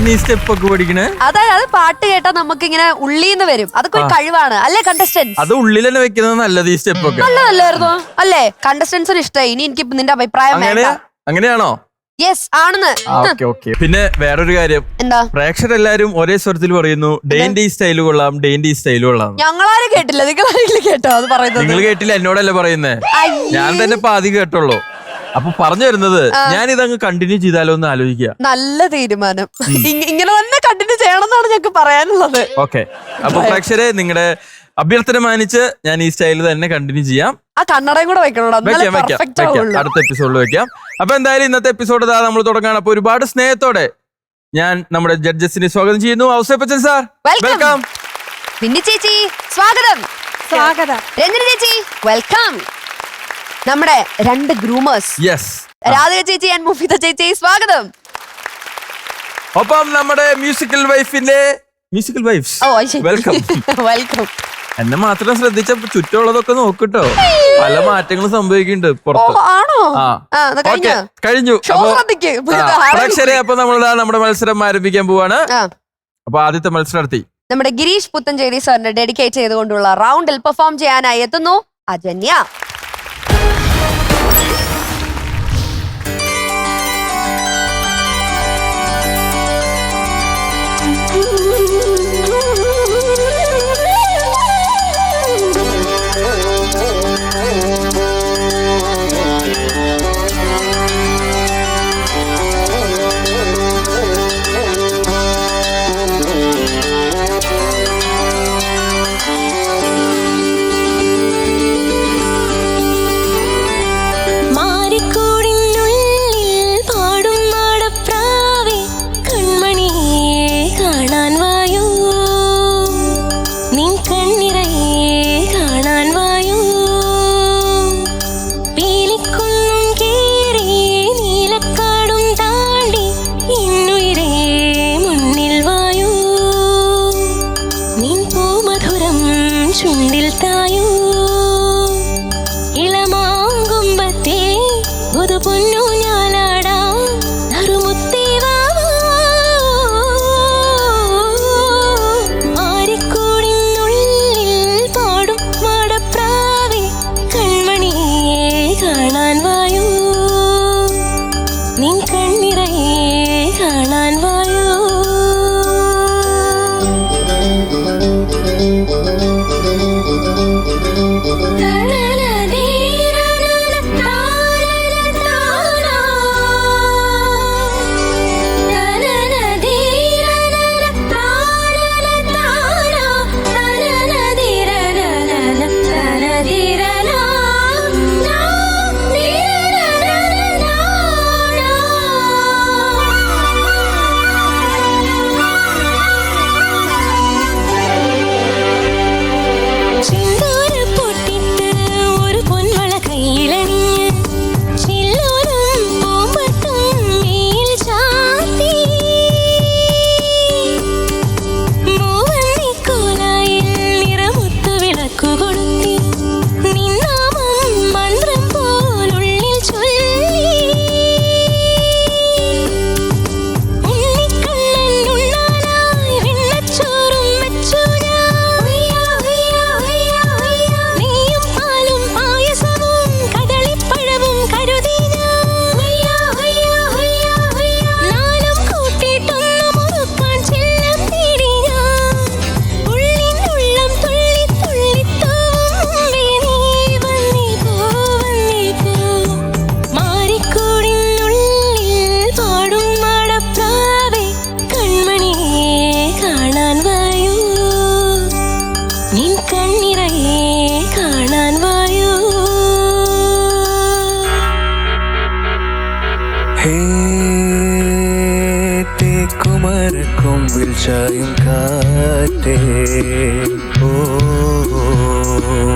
എങ്ങനെ ഈ സ്റ്റെപ്പ് ഒക്കെ പഠിക്കണേ? അതായത് പാട്ട് കേട്ടാ നമുക്ക് ഇങ്ങനെ ഉള്ളിന്ന് വരും. അതൊക്കെ ഒരു കഴിവാണ് അല്ലേ കണ്ടസ്റ്റൻസ്? അത് ഉള്ളിൽ തന്നെ വെക്കുന്നത് നല്ലത് ഈ സ്റ്റെപ്പ് ഒക്കെ. നല്ലതല്ലായിരുന്നോ? അല്ലേ കണ്ടസ്റ്റൻസിന് ഇഷ്ടമായി. ഇനി എനിക്ക് നിന്റെ അഭിപ്രായം അങ്ങനെയാണോ? യെസ് ആണെന്ന്. പിന്നെ വേറൊരു കാര്യം, എന്താ പ്രേക്ഷകരെല്ലാരും ഒരേ സ്വരത്തിൽ പറയുന്നു ഡെയിൻഡി സ്റ്റൈൽ കൊള്ളാം, ഡെയിൻഡി സ്റ്റൈൽ കൊള്ളാം. ഞങ്ങളാരും കേട്ടില്ല, നിങ്ങളാരെങ്കിലും കേട്ടോ അത് പറയുന്നത്? നിങ്ങൾ കേട്ടില്ല, എന്നോടല്ലേ പറയുന്നേ? ഞാൻ തന്നെ പാതി കേട്ടുള്ളൂ. അപ്പൊ പറഞ്ഞു വരുന്നത് ഞാൻ ഇതങ്ങ് കണ്ടിന്യൂ ചെയ്താലോ എന്ന് ആലോചിക്കുക. നല്ല തീരുമാനം. ഇങ്ങനെ തന്നെ കണ്ടിന്യൂ ചെയ്യണമെന്നാണ് ഞങ്ങൾക്ക് പറയാനുള്ളത്. ഓക്കെ, അപ്പൊ പ്രേക്ഷകരെ നിങ്ങളുടെ അഭ്യർത്ഥന മാനിച്ച് ഞാൻ ഈ സ്റ്റൈൽ തന്നെ കണ്ടിന്യൂ ചെയ്യാം. ആ കണ്ണടയും കൂടെ വെക്കണം, അടുത്ത എപ്പിസോഡിൽ വെക്കാം. അപ്പൊ എന്തായാലും ഇന്നത്തെ എപ്പിസോഡ് നമ്മൾ തുടങ്ങാണ്. അപ്പൊ ഒരുപാട് സ്നേഹത്തോടെ ഞാൻ നമ്മുടെ ജഡ്ജസിനെ സ്വാഗതം ചെയ്യുന്നു. Ouseppachan sir welcome. ബിന്നി ചേച്ചി സ്വാഗതം. രഞ്ജന ചേച്ചി വെൽക്കം. നമ്മുടെ രണ്ട് ഗ്രൂമേഴ്സ് രാധിക ചേച്ചി ആൻഡ് മുഫിദ ചേച്ചി സ്വാഗതം. ഒപ്പം നമ്മുടെ മ്യൂസിക്കൽ വൈഫിന്റെ വെൽക്കം. വെൽക്കം. എന്നെ മാത്രം ശ്രദ്ധിച്ച ചുറ്റുമുള്ളതൊക്കെ നോക്കിട്ടോ, പല മാറ്റങ്ങളും സംഭവിക്കുന്നുണ്ട് പുറത്ത്. കഴിഞ്ഞു. പ്രേക്ഷകരെ അപ്പൊ നമ്മുടെ മത്സരം ആരംഭിക്കാൻ പോവാണ്. അപ്പൊ ആദ്യത്തെ മത്സരാർത്ഥി നമ്മുടെ ഗിരീഷ് പുത്തഞ്ചേരി സാറിനെ ഡെഡിക്കേറ്റ് ചെയ്തുകൊണ്ടുള്ള റൗണ്ടിൽ പെർഫോം ചെയ്യാനായി എത്തുന്നു അജന്യ.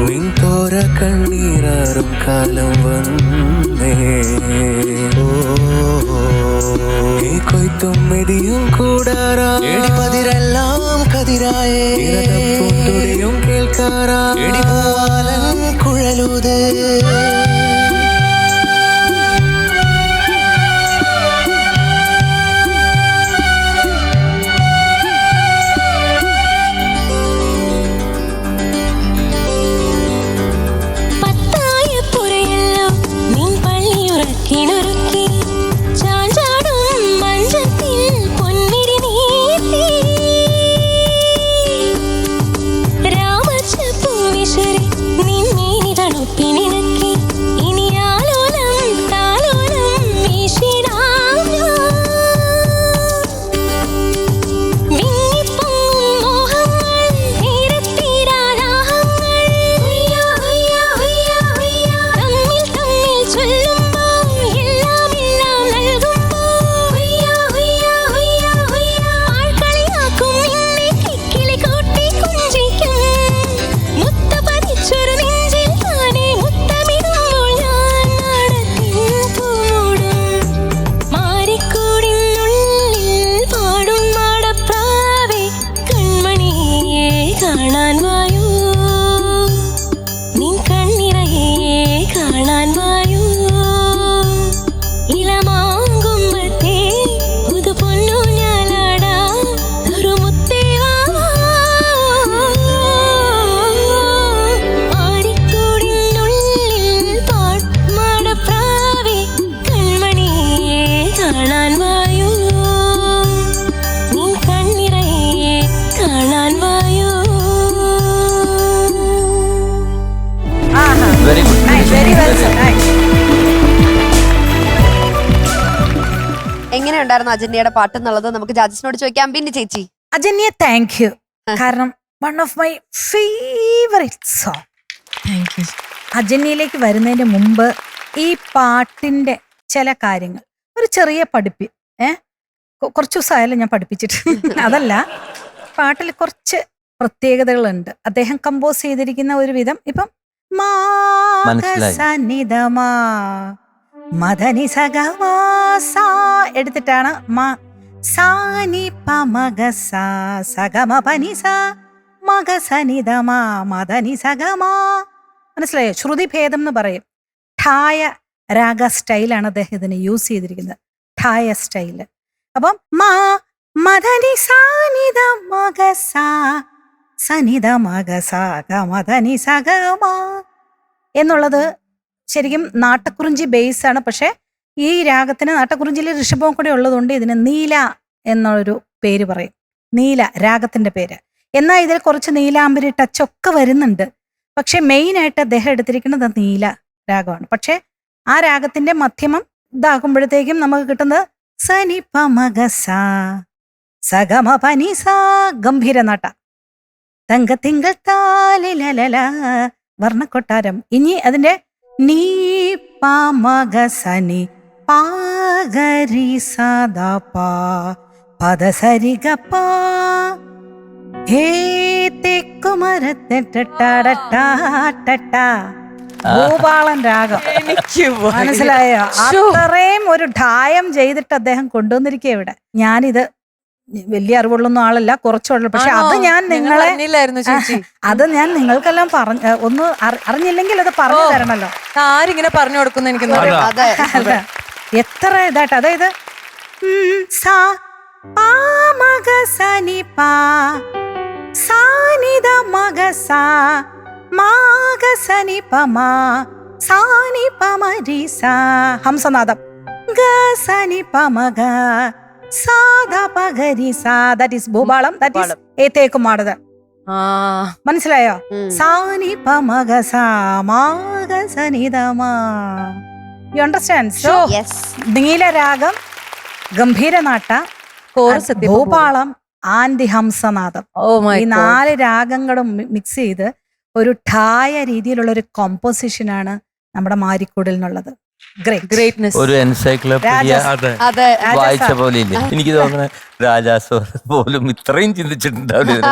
നിൻതോര കണ്ണീരാറും കാലം വന്നേ കൊയ്ത്തും മെതിയും കൂടാറാ പതിരെല്ലാം കതിരായേ പൂട്ടുടിയും കേൾക്കാറാ പൂവാലൻ കുഴലൂത് വെരി വെൽ സർ. എങ്ങനെയുണ്ടായിരുന്നു അജന്യയുടെ പാട്ട് എന്നുള്ളത് നമുക്ക് ജഡ്ജസിനോട് ചോദിക്കാം. പിന്നെ ചേച്ചി അജന്യ താങ്ക് യു. കാരണം one of my favourite song. Thank you. അജന്യയിലേക്ക് വരുന്നതിന് മുമ്പ് ഈ പാട്ടിന്റെ ചില കാര്യങ്ങൾ ഒരു ചെറിയ കുറച്ച് ദിവസമായാലും ഞാൻ പഠിപ്പിച്ചിട്ട് അതല്ല, പാട്ടിൽ കുറച്ച് പ്രത്യേകതകളുണ്ട്. അദ്ദേഹം കമ്പോസ് ചെയ്തിരിക്കുന്ന ഒരു വിധം ഇപ്പം സനിധമാ മദനി സഗമാ എടുത്തിട്ടാണ് സാനി പമഗ സഗമ പനി സ മഗ സനിധമാ മദനി സഗമാ. മനസ്സിലായോ? ശ്രുതി ഭേദം എന്ന് പറയും. ഠായ രാഗ സ്റ്റൈലാണ് അദ്ദേഹം ഇതിന് യൂസ് ചെയ്തിരിക്കുന്നത്, ഠായ സ്റ്റൈല്. അപ്പം മദനി സാനിധ മഗ സനിധ മഗ സഗ മദനി സഗമ എന്നുള്ളത് ശരിക്കും നാട്ടക്കുറിഞ്ചി ബേസ് ആണ്. പക്ഷെ ഈ രാഗത്തിന് നാട്ടക്കുറിഞ്ചിയിൽ ഋഷഭവും കൂടെ ഉള്ളതുകൊണ്ട് ഇതിന് നീല എന്നൊരു പേര് പറയും. നീല രാഗത്തിന്റെ പേര്. എന്നാൽ ഇതിൽ കുറച്ച് നീലാംബരി ടച്ചൊക്കെ വരുന്നുണ്ട്. പക്ഷെ മെയിനായിട്ട് അദ്ദേഹം എടുത്തിരിക്കുന്നത് നീല രാഗമാണ്. പക്ഷെ ആ രാഗത്തിന്റെ മധ്യമം ഇതാകുമ്പോഴത്തേക്കും നമുക്ക് കിട്ടുന്നത് സനി പമഗ സഗമ പനി സ ഗംഭീരനാട്ട തങ്ക തിങ്കൾ താലിലല വർണ്ണക്കൊട്ടാരം. ഇനി അതിന്റെ നീ പമഗ സനി പാഗരി സദാ പാ പദ സരി ഗ പാ ഹേ ഭൂപാളൻ രാഗം. മനസ്സിലായോ? അത്രയും ഒരു ഠായം ചെയ്തിട്ട് അദ്ദേഹം കൊണ്ടുവന്നിരിക്കുക ഇവിടെ. ഞാനിത് വലിയ അറിവുള്ളൊന്നും ആളല്ല, കുറച്ചുള്ളൂ. പക്ഷെ അത് ഞാൻ നിങ്ങൾക്കെല്ലാം ഒന്ന് അറിഞ്ഞില്ലെങ്കിൽ അത് പറഞ്ഞു തരണല്ലോ. ആരിങ്ങനെ പറഞ്ഞു കൊടുക്കുന്ന എനിക്ക് എത്ര ഇതായിട്ട്, അതായത് സാനിധ മഗ സാ മാഗ സനി പമാ സാനി പമരി സാ ഹംസനാദം ഗ സനി പമഗ സാദ പഗരി സാ. That is Bhupalam. That is ഏതേക്കുമാടത്. മനസ്സിലായോ? സാനി പമഗ സാ മാഗ സനിധമാ. You understand? സോ നീലരാഗം, ഗംഭീരനാട്ട, ഭൂപാളം ആൻഡ് ഹംസനാദം, ഈ 4 രാഗങ്ങളും മിക്സ് ചെയ്ത് ഒരു ഠായ രീതിയിലുള്ള ഒരു കോമ്പോസിഷനാണ് നമ്മുടെ മാരിക്കൂടിൽ നിന്നുള്ളത്. ഒരു എൻസൈക്ലോപീഡിയ വായിച്ച പോലെ ഇല്ല. എനിക്ക് തോന്നുന്നത് രാജാസ് പോലും ഇത്രയും ചിന്തിച്ചിട്ടുണ്ടാവില്ല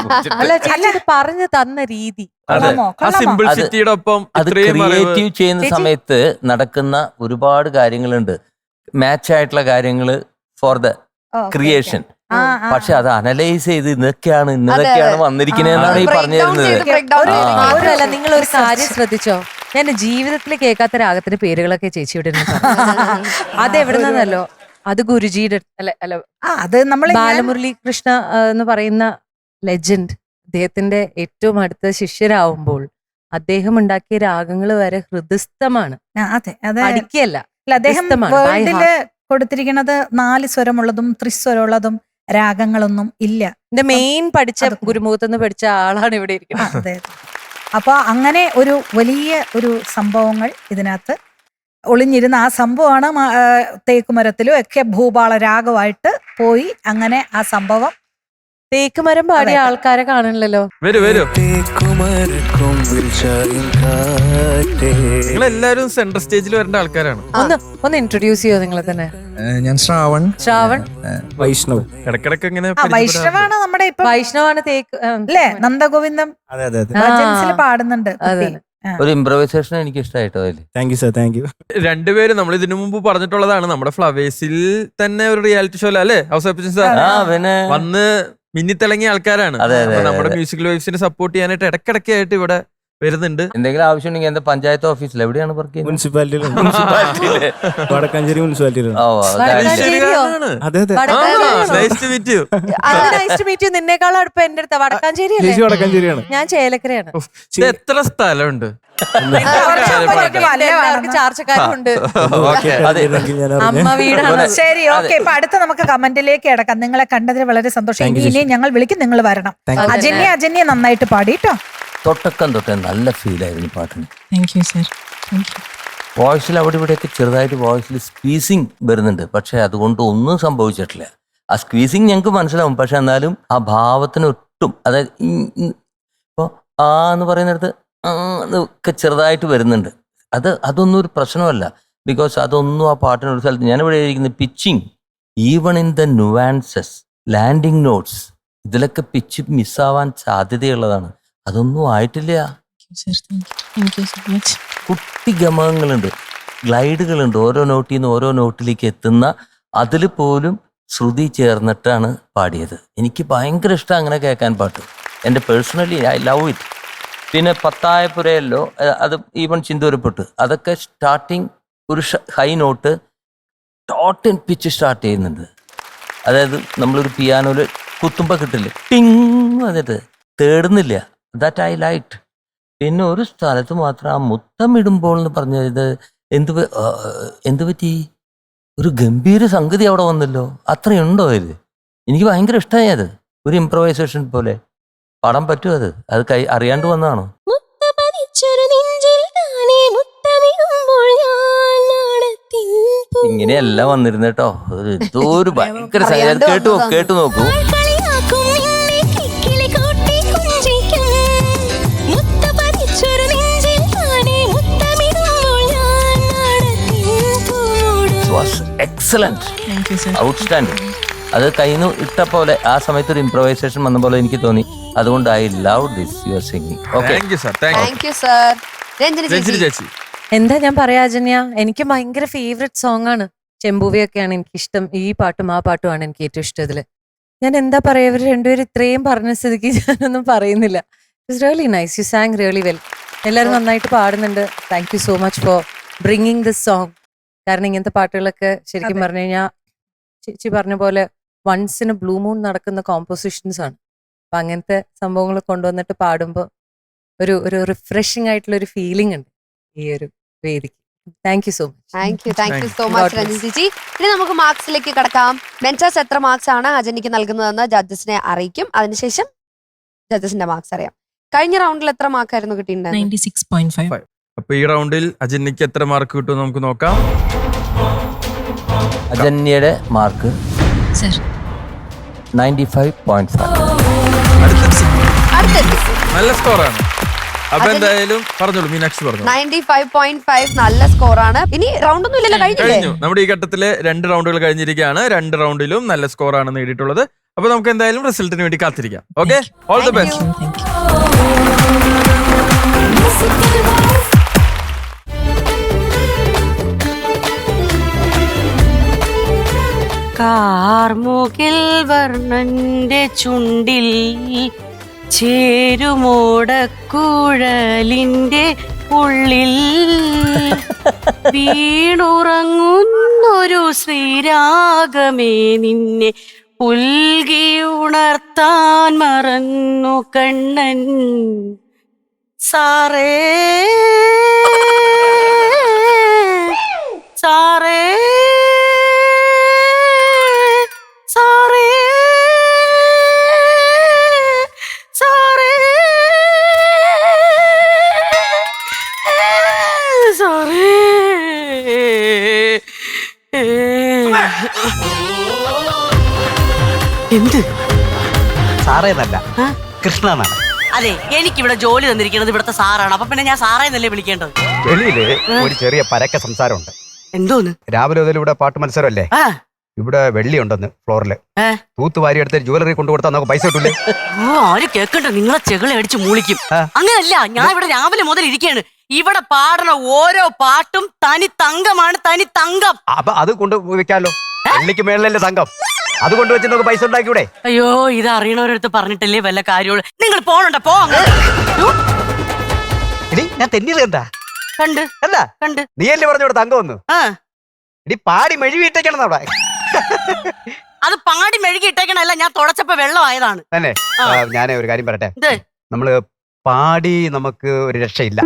പറഞ്ഞു തന്ന രീതി. സിംപിൾസിറ്റിയുടെ ഒപ്പം അത് ക്രിയേറ്റീവ് ചെയ്യുന്ന സമയത്ത് നടക്കുന്ന ഒരുപാട് കാര്യങ്ങളുണ്ട്, മാച്ച് ആയിട്ടുള്ള കാര്യങ്ങള് ഫോർ ദ ക്രിയേഷൻ. പക്ഷെ അത് അനലൈസ് ചെയ്ത് ഇന്നൊക്കെയാണ് വന്നിരിക്കുന്നതെന്നാണ് ഈ പറഞ്ഞു തരുന്നത്. മാത്രമല്ല, നിങ്ങൾ ഒരു കാര്യം ശ്രദ്ധിച്ചോ, ഞാൻ ജീവിതത്തിൽ കേൾക്കാത്ത രാഗത്തിന്റെ പേരുകളൊക്കെ ചേച്ചിയുടെ അതെവിടെ നിന്നല്ലോ, അത് ഗുരുജിയുടെ ബാലമുരളി കൃഷ്ണ എന്ന് പറയുന്ന ലെജൻഡ്, അദ്ദേഹത്തിന്റെ ഏറ്റവും അടുത്ത ശിഷ്യരാവുമ്പോൾ അദ്ദേഹം ഉണ്ടാക്കിയ രാഗങ്ങൾ വരെ ഹൃദയസ്ഥമാണ്, അടിക്കല്ല. അദ്ദേഹം വേൾഡില് കൊടുത്തിരിക്കുന്നത് 4 സ്വരമുള്ളതും ത്രിസ്വരമുള്ളതും രാഗങ്ങളൊന്നും ഇല്ല. എന്റെ മെയിൻ പഠിച്ച ഗുരുമുഖത്തുനിന്ന് പഠിച്ച ആളാണ് ഇവിടെ ഇരിക്കുന്നത്. അതെ. അപ്പൊ അങ്ങനെ ഒരു വലിയ ഒരു സംഭവങ്ങൾ ഇതിനകത്ത് ഒളിഞ്ഞിരുന്ന ആ സംഭവമാണ്. തേക്കുമരത്തിലും ഒക്കെ ഭൂപാള രാഗമായിട്ട് പോയി. അങ്ങനെ ആ സംഭവം തേക്കുമരം പാടിയ ആൾക്കാരെ കാണണല്ലോ. നിങ്ങളെല്ലാരും സെൻട്രൽ സ്റ്റേജിൽ വരേണ്ട ആൾക്കാരാണ്. ഒന്ന് ഇൻട്രൊഡ്യൂസ് ചെയ്യോ നിങ്ങളെ തന്നെ? ഞാൻ ശ്രാവൺ വൈഷ്ണവ്. ഇടക്കിടക്ക് ഇങ്ങനെ വൈഷ്ണവാണ് നമ്മുടെ ഇപ്പൊ വൈഷ്ണവാണ് തേക്ക് അല്ലേ? നന്ദഗോവിന്ദം ഭജൻസിൽ പാടുന്നുണ്ട്. ഒരു ഇംപ്രവൈസേഷൻ എനിക്ക് ഇഷ്ടമായിട്ടോ. Thank you sir, thank you. രണ്ടുപേരും നമ്മൾ ഇതിനു മുമ്പ് പറഞ്ഞിട്ടുള്ളതാണ്, നമ്മുടെ ഫ്ലവേഴ്സിൽ തന്നെ ഒരു റിയാലിറ്റി ഷോ അല്ലേ വന്ന് മിന്നിത്തിളങ്ങിയ ആൾക്കാരാണ്. നമ്മുടെ മ്യൂസിക്കൽ വൈബ്സിനെ സപ്പോർട്ട് ചെയ്യാനായിട്ട് ഇടക്കിടക്ക് ആയിട്ട് ഇവിടെ വരുന്നുണ്ട്. എന്തെങ്കിലും ആവശ്യം ഉണ്ടെങ്കിൽ എന്താ പഞ്ചായത്ത് ഓഫീസിൽ എവിടെയാണ് വർക്ക് ചെയ്യുന്നത്? മുനിസിപ്പാലിറ്റിയിലും വടക്കാഞ്ചേരി മുനിസിപ്പാലിറ്റിയിലും. നിന്നേക്കാളും അടുപ്പം എന്റെ അടുത്ത വടക്കാഞ്ചേരി. ഞാൻ ചേലക്കരയാണ്. എത്ര സ്ഥലമുണ്ട്? ചാർച്ചക്കാരുണ്ട്, അമ്മ വീടാണ്. ശരി, ഓക്കെ. ഇപ്പൊ അടുത്ത നമുക്ക് കമന്റിലേക്ക് കിടക്കാം. നിങ്ങളെ കണ്ടതിൽ വളരെ സന്തോഷം. ഇനിയും ഞങ്ങൾ വിളിക്കും, നിങ്ങൾ വരണം. അജന്യ നന്നായിട്ട് പാടിട്ടോ. തൊട്ടക്കം തൊട്ടേ നല്ല ഫീൽ ആയിരുന്നു പാട്ടിന്. Thank you sir, thank you. വോയിസിൽ അവിടെ ഇവിടെയൊക്കെ ചെറുതായിട്ട് വോയിസിൽ സ്ക്വീസിങ് വരുന്നുണ്ട്, പക്ഷെ അതുകൊണ്ട് ഒന്നും സംഭവിച്ചിട്ടില്ല. ആ സ്ക്വീസിങ് ഞങ്ങൾക്ക് മനസ്സിലാവും, പക്ഷെ എന്നാലും ആ ഭാവത്തിന് ഒട്ടും, അതായത് ഇപ്പോൾ ആ എന്ന് പറയുന്നിടത്ത് ഒക്കെ ചെറുതായിട്ട് വരുന്നുണ്ട്. അതൊന്നും ഒരു പ്രശ്നമല്ല, ബിക്കോസ് അതൊന്നും ആ പാട്ടിനൊരു സ്ഥലത്ത് ഞാനിവിടെ ഇരിക്കുന്ന pitching, even in the nuances, landing notes, ഇതിലൊക്കെ പിച്ച് മിസ്സാവാൻ സാധ്യതയുള്ളതാണ്. അതൊന്നും ആയിട്ടില്ല. കുട്ടി ഗമകങ്ങളുണ്ട്, ഗ്ലൈഡുകളുണ്ട്, ഓരോ നോട്ടിൽ നിന്ന് ഓരോ നോട്ടിലേക്ക് എത്തുന്ന, അതിൽ പോലും ശ്രുതി ചേർന്നിട്ടാണ് പാടിയത്. എനിക്ക് ഭയങ്കര ഇഷ്ടം അങ്ങനെ കേൾക്കാൻ പാട്ട്. എൻ്റെ പേഴ്സണലി ഐ ലവ് ഇറ്റ്. പിന്നെ പത്തായപ്പുരയല്ലോ, അത് ഈവൻ ചിന്തൂരപ്പെട്ട്, അതൊക്കെ സ്റ്റാർട്ടിങ് ഒരു ഹൈ നോട്ട് ടോട്ട് ഇൻ പിച്ച് സ്റ്റാർട്ട് ചെയ്യുന്നുണ്ട്. അതായത് നമ്മളൊരു പിയാനോയിൽ കുത്തുമ്പോൾ കിട്ടില്ല, ടിങ് വന്നിട്ട് തേടുന്നില്ല. That I like. പിന്നെ ഒരു സ്ഥലത്ത് മാത്രം ആ മുത്തമിടുമ്പോൾ എന്ന് പറഞ്ഞത് എന്ത് പറ്റി, ഒരു ഗംഭീര സംഗതി അവിടെ വന്നല്ലോ. അത്രയുണ്ടോ ഇത്? എനിക്ക് ഭയങ്കര ഇഷ്ടമായി അത്. ഒരു ഇംപ്രവൈസേഷൻ പോലെ പാടാൻ പറ്റുമോ? അത് അറിയാണ്ട് വന്നതാണോ? ഇങ്ങനെയല്ല വന്നിരുന്നേട്ടോ. എന്തോ ഒരു ഭയങ്കര കേട്ടു നോക്കൂ. Excellent, outstanding. അത് കയ്യിൽ നിന്ന് ഇട്ട പോലെ ആ സമയത്ത് ഒരു ഇംപ്രവൈസേഷൻ വന്ന പോലെ എനിക്ക് തോന്നി. അതുകൊണ്ട് I love this your singing. Okay, എന്താ ഞാൻ പറയാ അജന്യ, എനിക്ക് ഭയങ്കര ഫേവറേറ്റ് സോങ് ആണ്. ചെമ്പൂവിയൊക്കെയാണ് എനിക്കിഷ്ടം. ഈ പാട്ടും ആ പാട്ടുമാണ് എനിക്ക് ഏറ്റവും ഇഷ്ടം. ഇതില് ഞാൻ എന്താ പറയാ, ഇവർ രണ്ടുപേരും ഇത്രയും പറഞ്ഞ സ്ഥിതിക്ക് ഞാനൊന്നും പറയുന്നില്ല. It's really nice, you sang really well. എല്ലാവരും നന്നായിട്ട് പാടുന്നുണ്ട്. Thank you so much for bringing this song. കാരണം ഇങ്ങനത്തെ പാട്ടുകളൊക്കെ ശരിക്കും പറഞ്ഞു കഴിഞ്ഞാൽ ചേച്ചി പറഞ്ഞ പോലെ once in a blue moon നടക്കുന്ന കോമ്പോസിഷൻസ് ആണ്. അപ്പൊ അങ്ങനത്തെ സംഭവങ്ങൾ കൊണ്ടുവന്നിട്ട് പാടുമ്പോൾ ഒരു റിഫ്രഷിംഗ് ആയിട്ടുള്ള ഒരു ഫീലിംഗ് ഉണ്ട് ഈ ഒരു വേദിക്ക്. Thank you so much. Thank you so much Ranjini ചേച്ചി. ഇനി നമുക്ക് മാർക്സിലേക്ക് കടക്കാം. മെന്റേഴ്സ് എത്ര മാർക്സ് ആണ് അജന്യക്ക് നൽകുന്നതെന്ന് ജഡ്ജസിനെ അറിയിക്കും. അതിനുശേഷം ജഡ്ജസിന്റെ മാർക്സ് അറിയാം. കഴിഞ്ഞ റൗണ്ടിൽ എത്ര മാർക്കായിരുന്നു കിട്ടിയിട്ടുണ്ടായിരുന്നത്? 96.5. അപ്പൊ ഈ റൗണ്ടിൽ അജന്യക്ക് എത്ര മാർക്ക് കിട്ടും നമുക്ക് നോക്കാം. അജന്യയുടെ മാർക്ക് 95.5. നല്ല സ്കോറാണ്. അപ്പൊ എന്തായാലും പറഞ്ഞോളൂ, മീനാക്ഷി പറഞ്ഞു. 95.5 നല്ല സ്കോറാണ്. ഇനി റൗണ്ട് ഒന്നും ഇല്ലല്ലോ, കഴിഞ്ഞു. നമ്മുടെ ഈ ഘട്ടത്തില് 2 റൗണ്ടുകൾ കഴിഞ്ഞിരിക്കുകയാണ്. 2 റൗണ്ടിലും നല്ല സ്കോറാണ് നേടിയിട്ടുള്ളത്. അപ്പൊ നമുക്ക് എന്തായാലും റിസൾട്ടിന് വേണ്ടി കാത്തിരിക്കാം. Okay, all the best. കാർമുകിൽ വർണ്ണന്റെ ചുണ്ടിൽ ചേരുമോടക്കുഴലിന്റെ ഉള്ളിൽ വീണുറങ്ങുന്നൊരു ശ്രീരാഗമേ നിന്നെ പുൽകി ഉണർത്താൻ മറന്നു കണ്ണൻ. സാറേ സാറേ സാറേ സാറേ സാറേ. എന്ത് സാറേ എന്നല്ല, കൃഷ്ണ എന്നാണ്. അതെ, എനിക്കിവിടെ ജോലി തന്നിരിക്കുന്നത് ഇവിടുത്തെ സാറാണ്. അപ്പൊ പിന്നെ ഞാൻ സാറേ എന്നല്ലേ വിളിക്കേണ്ടത്. വെളിയില് ഒരു ചെറിയ പരക്ക സംസാരമുണ്ട്. എന്തോന്ന്? രാവിലെ മുതൽ ഇവിടെ പാട്ട് മത്സരമല്ലേ? ഇവിടെ വെള്ളി ഉണ്ടെന്ന് ഫ്ലോറില്. തൂത്തുവാരി എടുത്ത് ജുവലറി കൊണ്ടുകൊടുത്താൽ നമുക്ക് പൈസ കിട്ടൂലേ? ഓ, ആര് കേക്കണ്ട, നിങ്ങളെ ചെകളെ അടിച്ച് മൂളിക്കും. അങ്ങനല്ല, ഞാൻ ഇവിടെ രാവിലെ മുതൽ ഇരിക്കുകയാണ്. ഇവിടെ പാടുന്ന ഓരോ പാട്ടും തനി തങ്കമാണ്, തനി തങ്കം. അപ്പൊ അത് കൊണ്ട് വെക്കാലോ, വെള്ളിക്ക് മേളിലല്ലേ തങ്കം. അത് കൊണ്ടുവച്ച് നമുക്ക് പൈസ ഉണ്ടാക്കിയൂടെ? അയ്യോ, ഇത് അറിയണവരടുത്ത് പറഞ്ഞിട്ടല്ലേ വല്ല കാര്യമുള്ളൂ. നിങ്ങൾ പോണണ്ട, പോ. ഇനി ഞാൻ തെന്നിയത് കണ്ടാ? കണ്ട് അല്ല കണ്ട്. നീയല്ലേ പറഞ്ഞു ഇവിടെ തങ്കം ഒന്ന്? ഇനി പാടി മെഴുകിയിട്ടേക്കണം അവിടെ. അത് പാടി മെഴുകി ഇട്ടേക്കണല്ല, ഞാൻ തുടച്ചപ്പോ വെള്ളമായതാണ്. തന്നെ ഞാൻ ഒരു കാര്യം പറയട്ടെ. നമ്മള് പാടി നമുക്ക് ഒരു രക്ഷയില്ല.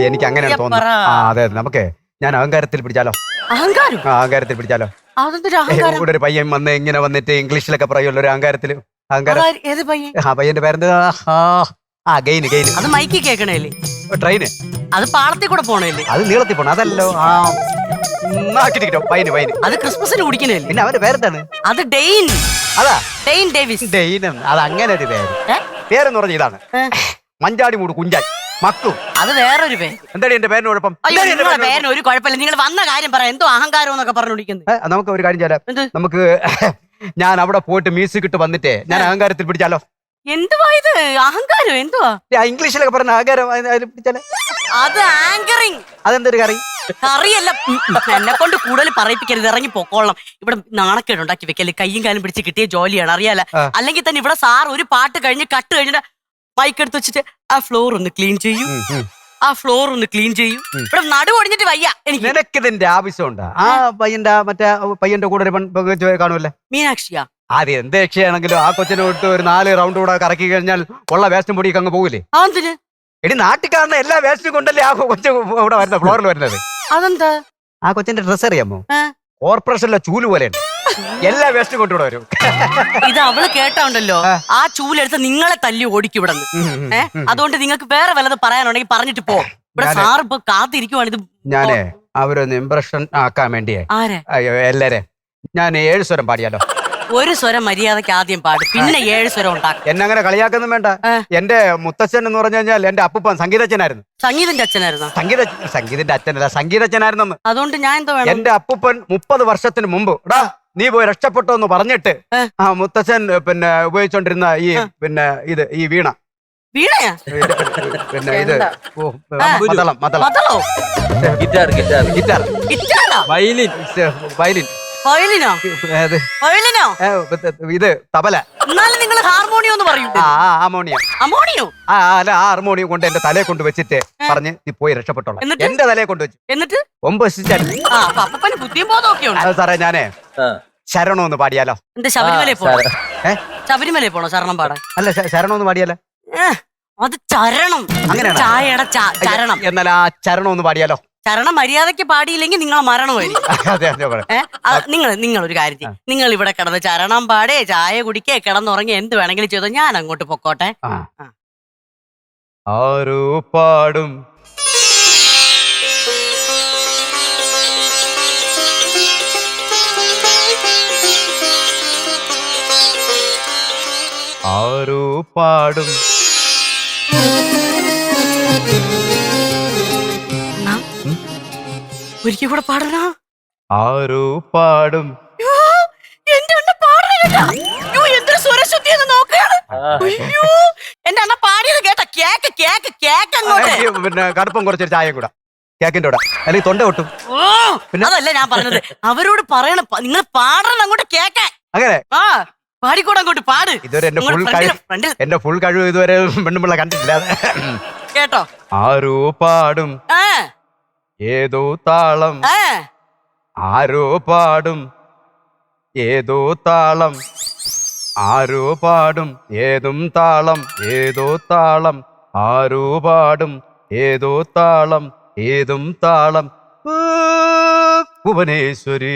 എനിക്ക് അങ്ങനെയാണ് തോന്നുന്നത്. അതെ, നമുക്ക് ഞാൻ അഹങ്കാരത്തിൽ പിടിച്ചാലോ? അഹങ്കാരത്തിൽ പിടിച്ചാലോ? ഇവിടെ ഒരു പയ്യൻ വന്ന് ഇങ്ങനെ വന്നിട്ട് ഇംഗ്ലീഷിലൊക്കെ പറയുമല്ലോ, ഒരു അഹങ്കാരത്തില്. അഹങ്കാരം. ആ പയ്യന്റെ പേരെന്ത്? ഗെയിന്. അത് മൈക്കി കേക്കണേ? ട്രെയിന്. അത് പാടത്തിൽ കൂടെ പോണല്ലേ? അത് നീളത്തിൽ പോണം. അതല്ലോ ആ വൈന് വൈന്. അത് ക്രിസ്മസിന് കുടിക്കണല്ലേ? പിന്നെ അവന്റെ പേരെന്താണ്? അത് ഡെയിൻ. അതാ ഡെയിൻ ഡേവിസ്. ഡെയിനും. അത് അങ്ങനെ ഒരു പേര്. പേരെന്ന് പറഞ്ഞ ഇതാണ് മഞ്ചാടി മൂട് കുഞ്ചായി മക്കു. അത് വേറൊരു പേര്. എന്താടി എന്റെ പേരിന് കുഴപ്പം? അയ്യോ, നിങ്ങളെ പേരിന് ഒരു കുഴപ്പമില്ല. നിങ്ങൾ വന്ന കാര്യം പറയാം. എന്തോ അഹങ്കാരം എന്നൊക്കെ പറഞ്ഞോണ്ടിരിക്കുന്നത്. നമുക്ക് ഒരു കാര്യം ചെയ്യാം. നമുക്ക് ഞാൻ അവിടെ പോയിട്ട് മ്യൂസിക് ഇട്ട് വന്നിട്ടേ ഞാൻ അഹങ്കാരത്തിൽ പിടിച്ചാലോ? എന്തുവാ ഇത് അഹങ്കാരം? എന്തുവാ ഇംഗ്ലീഷിലൊക്കെ പറഞ്ഞ അഹങ്കാരം പിടിച്ചാലേ? അത് ആങ്കറിങ്. അതെന്തൊരു കറി? കറിയല്ല. എന്നെ കൊണ്ട് കൂടുതൽ പറയിപ്പിക്കരുത്. ഇറങ്ങി പൊക്കോളണം. ഇവിടെ നാണക്കേട് ഉണ്ടാക്കി വെക്കല്. കയ്യും കാലും പിടിച്ച് കിട്ടിയ ജോലിയാണ്, അറിയാല. അല്ലെങ്കിൽ തന്നെ ഇവിടെ സാർ ഒരു പാട്ട് കഴിഞ്ഞ് കട്ട് കഴിഞ്ഞിട്ട് മൈക്ക് എടുത്ത് വെച്ചിട്ട് ആ ഫ്ലോർ ഒന്ന് ക്ലീൻ ചെയ്യൂ, ആ ഫ്ലോർ ഒന്ന് ക്ലീൻ ചെയ്യൂ. ഇവിടെ നടു ഒടിഞ്ഞിട്ട് വയ്യ എനിക്ക്. നിനക്കിതിന്റെ ആവശ്യമുണ്ട്? ആ പയ്യന്റെ മറ്റേ പയ്യന്റെ കൂടെ ഒരു കാണുമല്ലേ, മീനാക്ഷിയാ? ആദ്യം എന്ത് രക്ഷയാണെങ്കിലും ആ കൊച്ചിനെ വിട്ട് ഒരു 4 റൗണ്ട് കൂടെ കറക്കി കഴിഞ്ഞാൽ ഉള്ള വേസ്റ്റും പൊടിയൊക്കെ അങ്ങ് പോകില്ലേ? അതെന്തിന്? എടി നാട്ടിൽ എല്ലാ വേസ്റ്റും കൊണ്ടല്ലേ ആ കൊച്ചു ഇവിടെ വരുന്നത്, ഫ്ലോറിൽ വരുന്നത്. അതെന്താ? ആ കൊച്ചിന്റെ ഡ്രസ് അറിയാമോ? കോർപ്പറേഷനിലെ ചൂല് പോലെയാണ്. എല്ലാ വേസ്റ്റും കൊണ്ടുവിടെ വരും. ഇത് അവള് കേട്ടോണ്ടല്ലോ, ആ ചൂലെടുത്ത് നിങ്ങളെ തല്ലി ഓടിക്കും ഇവിടെ നിന്ന്. അതുകൊണ്ട് നിങ്ങൾക്ക് വേറെ വല്ലതും പറയാനുണ്ടെങ്കിൽ പറഞ്ഞിട്ട് പോ. ഇവിടെ സാർ ഇപ്പൊ കാത്തിരിക്കുവാണ്. ഇത് ഞാനേ അവരൊന്ന് ഇംപ്രഷൻ ആക്കാൻ വേണ്ടിയേ എല്ലാരെ ഞാൻ 7 സ്വരം പാടിയാലോ? ഒരു സ്വരം മര്യാദക്ക് ആദ്യം പാടും, പിന്നെ 7 സ്വരം ഉണ്ടാക്കും. എന്നെ അങ്ങനെ കളിയാക്കൊന്നും വേണ്ട. എന്റെ മുത്തച്ഛൻ എന്ന് പറഞ്ഞു കഴിഞ്ഞാൽ എന്റെ അപ്പൂപ്പൻ സംഗീതജ്ഞനായിരുന്നു. സംഗീതന്റെ അച്ഛനായിരുന്നു? സംഗീതന്റെ അച്ഛനല്ല, സംഗീതജ്ഞനായിരുന്നു. അതുകൊണ്ട് ഞാൻ എന്താ വേണം? എന്റെ അപ്പൂപ്പൻ 30 വർഷത്തിന് മുമ്പ് നീ പോയി രക്ഷപ്പെട്ടോ എന്ന് പറഞ്ഞിട്ട് ആ മുത്തച്ഛൻ പിന്നെ ഉപയോഗിച്ചോണ്ടിരുന്ന ഈ പിന്നെ ഈ വീണ. വീണയാ? പിന്നെ ഇത് മതളം മതളോ? ഗിറ്റാർ ഗിറ്റാർ ഗിറ്റാറാ? വയലിൻ വയലിൻ വയലിനോ? വയലിനോ? ഇത് തബല. എന്നാലും നിങ്ങൾ ഹാർമോണിയം എന്ന് പറയൂ. ഹാർമോണിയം. അമോണിയോ? അല്ല, ആ ഹാർമോണിയം കൊണ്ട് എന്റെ തലയെ കൊണ്ട് വെച്ചിട്ട് പറഞ്ഞ് നീ പോയി രക്ഷപ്പെട്ടോളാം. എന്റെ തലയെ കൊണ്ട് വെച്ചു. എന്നിട്ട് ഒമ്പന് ബുദ്ധിയും ബോധമൊക്കെ ഉണ്ട്. സാറേ ഞാനേ ശരണം ഒന്ന് പാടിയാലോ? എന്താ ശബരിമലയിൽ പോണോ? ശബരിമലയിൽ പോണോ ശരണം പാടാൻ? അല്ല, ശരണം ഒന്ന് പാടിയാലോ? അത് ചരണം. അങ്ങനെയാണ് ചായയുടെ ചരണം. എന്നാൽ ആ ചരണം ഒന്ന് പാടിയാലോ? ചരണം മര്യാദയ്ക്ക് പാടിയില്ലെങ്കിൽ നിങ്ങളെ മരണമായിരിക്കും. നിങ്ങൾ ഒരു കാര്യം ചെയ്യും, നിങ്ങൾ ഇവിടെ കിടന്ന് ചരണം പാടേ ചായ കുടിക്കേ കിടന്നുറങ്ങി എന്ത് വേണമെങ്കിലും ചെയ്തോ, ഞാൻ അങ്ങോട്ട് പൊക്കോട്ടെ. ആരോ പാടും ആരോ പാടും ഒരിക്കൽ കൂടെ പാടണ. ആരോ പാടും എന്റെ അണ്ണ പാടണ. എന്തൊരു സ്വരശുദ്ധി എന്ന് നോക്കുകയാണ്. അയ്യോ, എന്റെ അണ്ണ പാടിയത് കേട്ട കേക്ക് കേക്ക് കേക്ക് അങ്ങോട്ട്. പിന്നെ കടുപ്പം കുറച്ചൊരു ചായ കൂടെ കേക്കിന്റെ കൂടെ, അല്ലെങ്കിൽ തൊണ്ട ഒട്ടും. അതല്ല ഞാൻ പറഞ്ഞത്, അവരോട് പറയണം നിങ്ങൾ പാടണം അങ്ങോട്ട് കേക്കാൻ. അങ്ങനെ പാടിക്കൂടെ അങ്ങോട്ട് പാട്. ഇതുവരെ എന്റെ ഫുൾ കഴിവ് ഇതുവരെ പെണ്ണുമ്പിള്ള കണ്ടിട്ടില്ല കേട്ടോ. ആരോ പാടും ഏതോ താളം, ആരോ പാടും ഏതോ താളം, ആരോ പാടും ഏതും താളം, ഏതോ താളം, ആരോ പാടും ഏതോ താളം, ഏതും താളം. ഭുവനേശ്വരി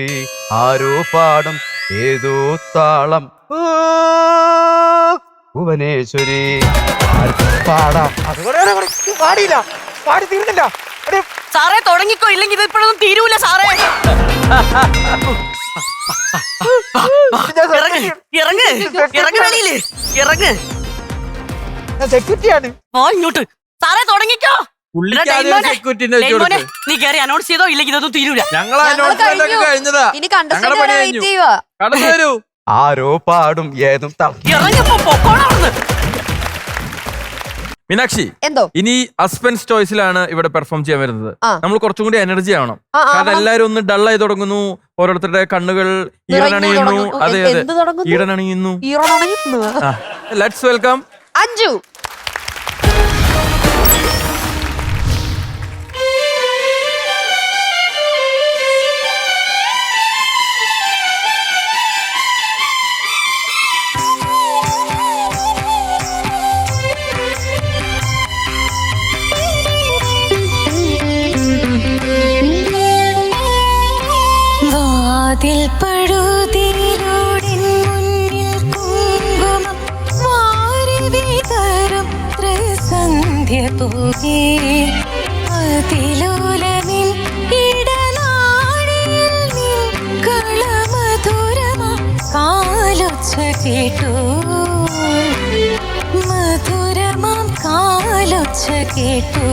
ആരോ പാടും ഏതോ താളം, ഭുവനേശ്വരി പാടാം. പാടിയില്ല, പാടി തീർന്നില്ല. സാറേ തുടങ്ങിക്കോ, ഇല്ലെങ്കിൽ ഇത് ഇപ്പോഴൊന്നും തീരൂല സാറേ. ഇറങ്ങ് ഇറങ്ങ് വെളിയില് ഇറങ്ങ്. സെക്യൂരിറ്റിയാണ്. ഇങ്ങോട്ട് സാറേ തുടങ്ങിക്കോ. നീ കേറി അനൗൺസ് ചെയ്തോ, ഇല്ലെങ്കിൽ ഇതൊന്നും തീരൂല. ആരോ പാടും ഏതും ഇറങ്ങിപ്പോ പൊക്കോണാവുന്നു. മീനാക്ഷി, എന്തോ ഇനി സസ്പെൻസ് ചോയ്സിലാണ് ഇവിടെ പെർഫോം ചെയ്യാൻ വരുന്നത്. നമ്മൾ കുറച്ചും കൂടി എനർജി ആവണം. കാരണം എല്ലാരും ഒന്ന് ഡള്ളായി തുടങ്ങുന്നു, ഓരോരുത്തരുടെ കണ്ണുകൾ ഈറനണിയുന്നു. അതെ അതെ, ഈറനണിയുന്നു. Let's welcome Anju. പഴുതിയിലൂടെ മുന്നിൽ കുങ്കുമം വാരി വിതറും ത്രസന്ധ്യ പോകെ അതിലോലമിൻ ഇടനാഴിയിൽ നിൻ കളമധുരമാം കാലൊച്ച കേട്ടു മധുരമാം കാലൊച്ച കേട്ടു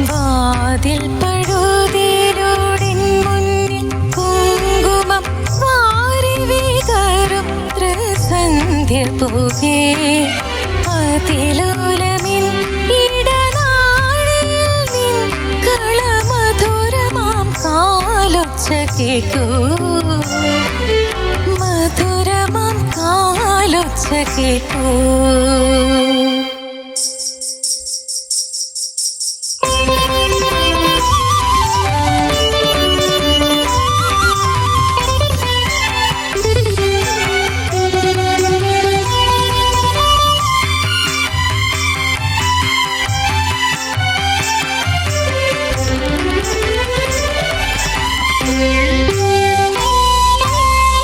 വാതിൽ പഴുതിലൂടിൻ മുന്നിൽ കുങ്കുമം വാരി വിതറും ത്രിസന്ധ്യ പോകെ അതിലോലമിൻ ഇടനാഴിയിൽ നിൻ കളമധുരമാം കാലൊച്ച കേട്ടു മധുരമാം കാലൊച്ച കേട്ടു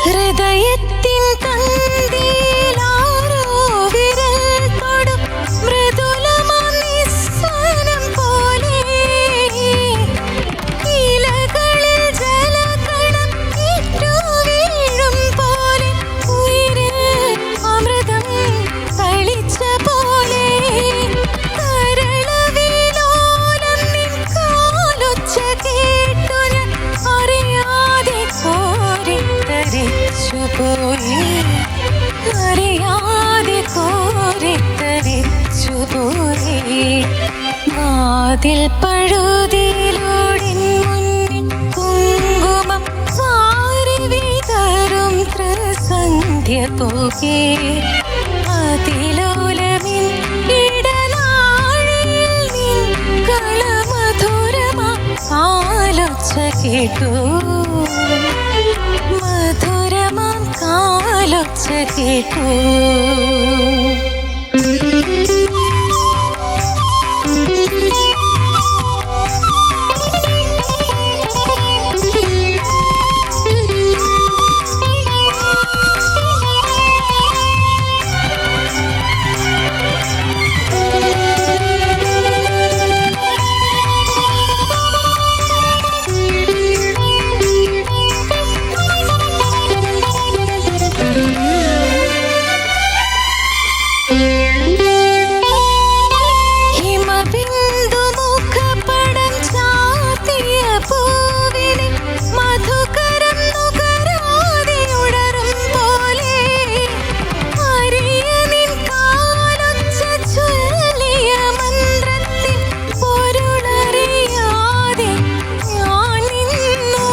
ഹൃദയത്തിൻ തന്തിയിലാരോ വിരൽ തൊടും മൃദുലമാം നിസ്വനം പോലെ ഇലകളിൽ ജലകണം ഇറ്റു വീഴും പോലെ ഉയിരിൽ അമൃതം തളിച്ച പോലെ കരളവിലോലം നിൻ കാലൊച്ച കേട്ടു ഞാൻ അറിയാതെ കോരിത്തരിച്ചുപോയി അറിയാതെ കോരിത്തരിച്ചുപോയി വാതിൽ പഴുതിലൂടിൻ മുന്നിൽ കുങ്കുമം വാരി വിതറും ത്രിസന്ധ്യ പോകെ അതിലോലമിൻ ഇടനാഴിയിൽ നിൻ കളമധുരമാം കാലൊച്ച കേട്ടു മധുരമാം കാലൊച്ച കേട്ടു ഹിമബിന്ദു മുഖപടം ചാർത്തിയ പൂവിനെ മധുകരം നുകരാതെ ഉണരും പോലെ അരിയനിൻ കാലൊച്ച ചൊല്ലിയ മന്ത്രത്തിൽ പൊരുളറിയാതെ ഞാൻ നിന്നു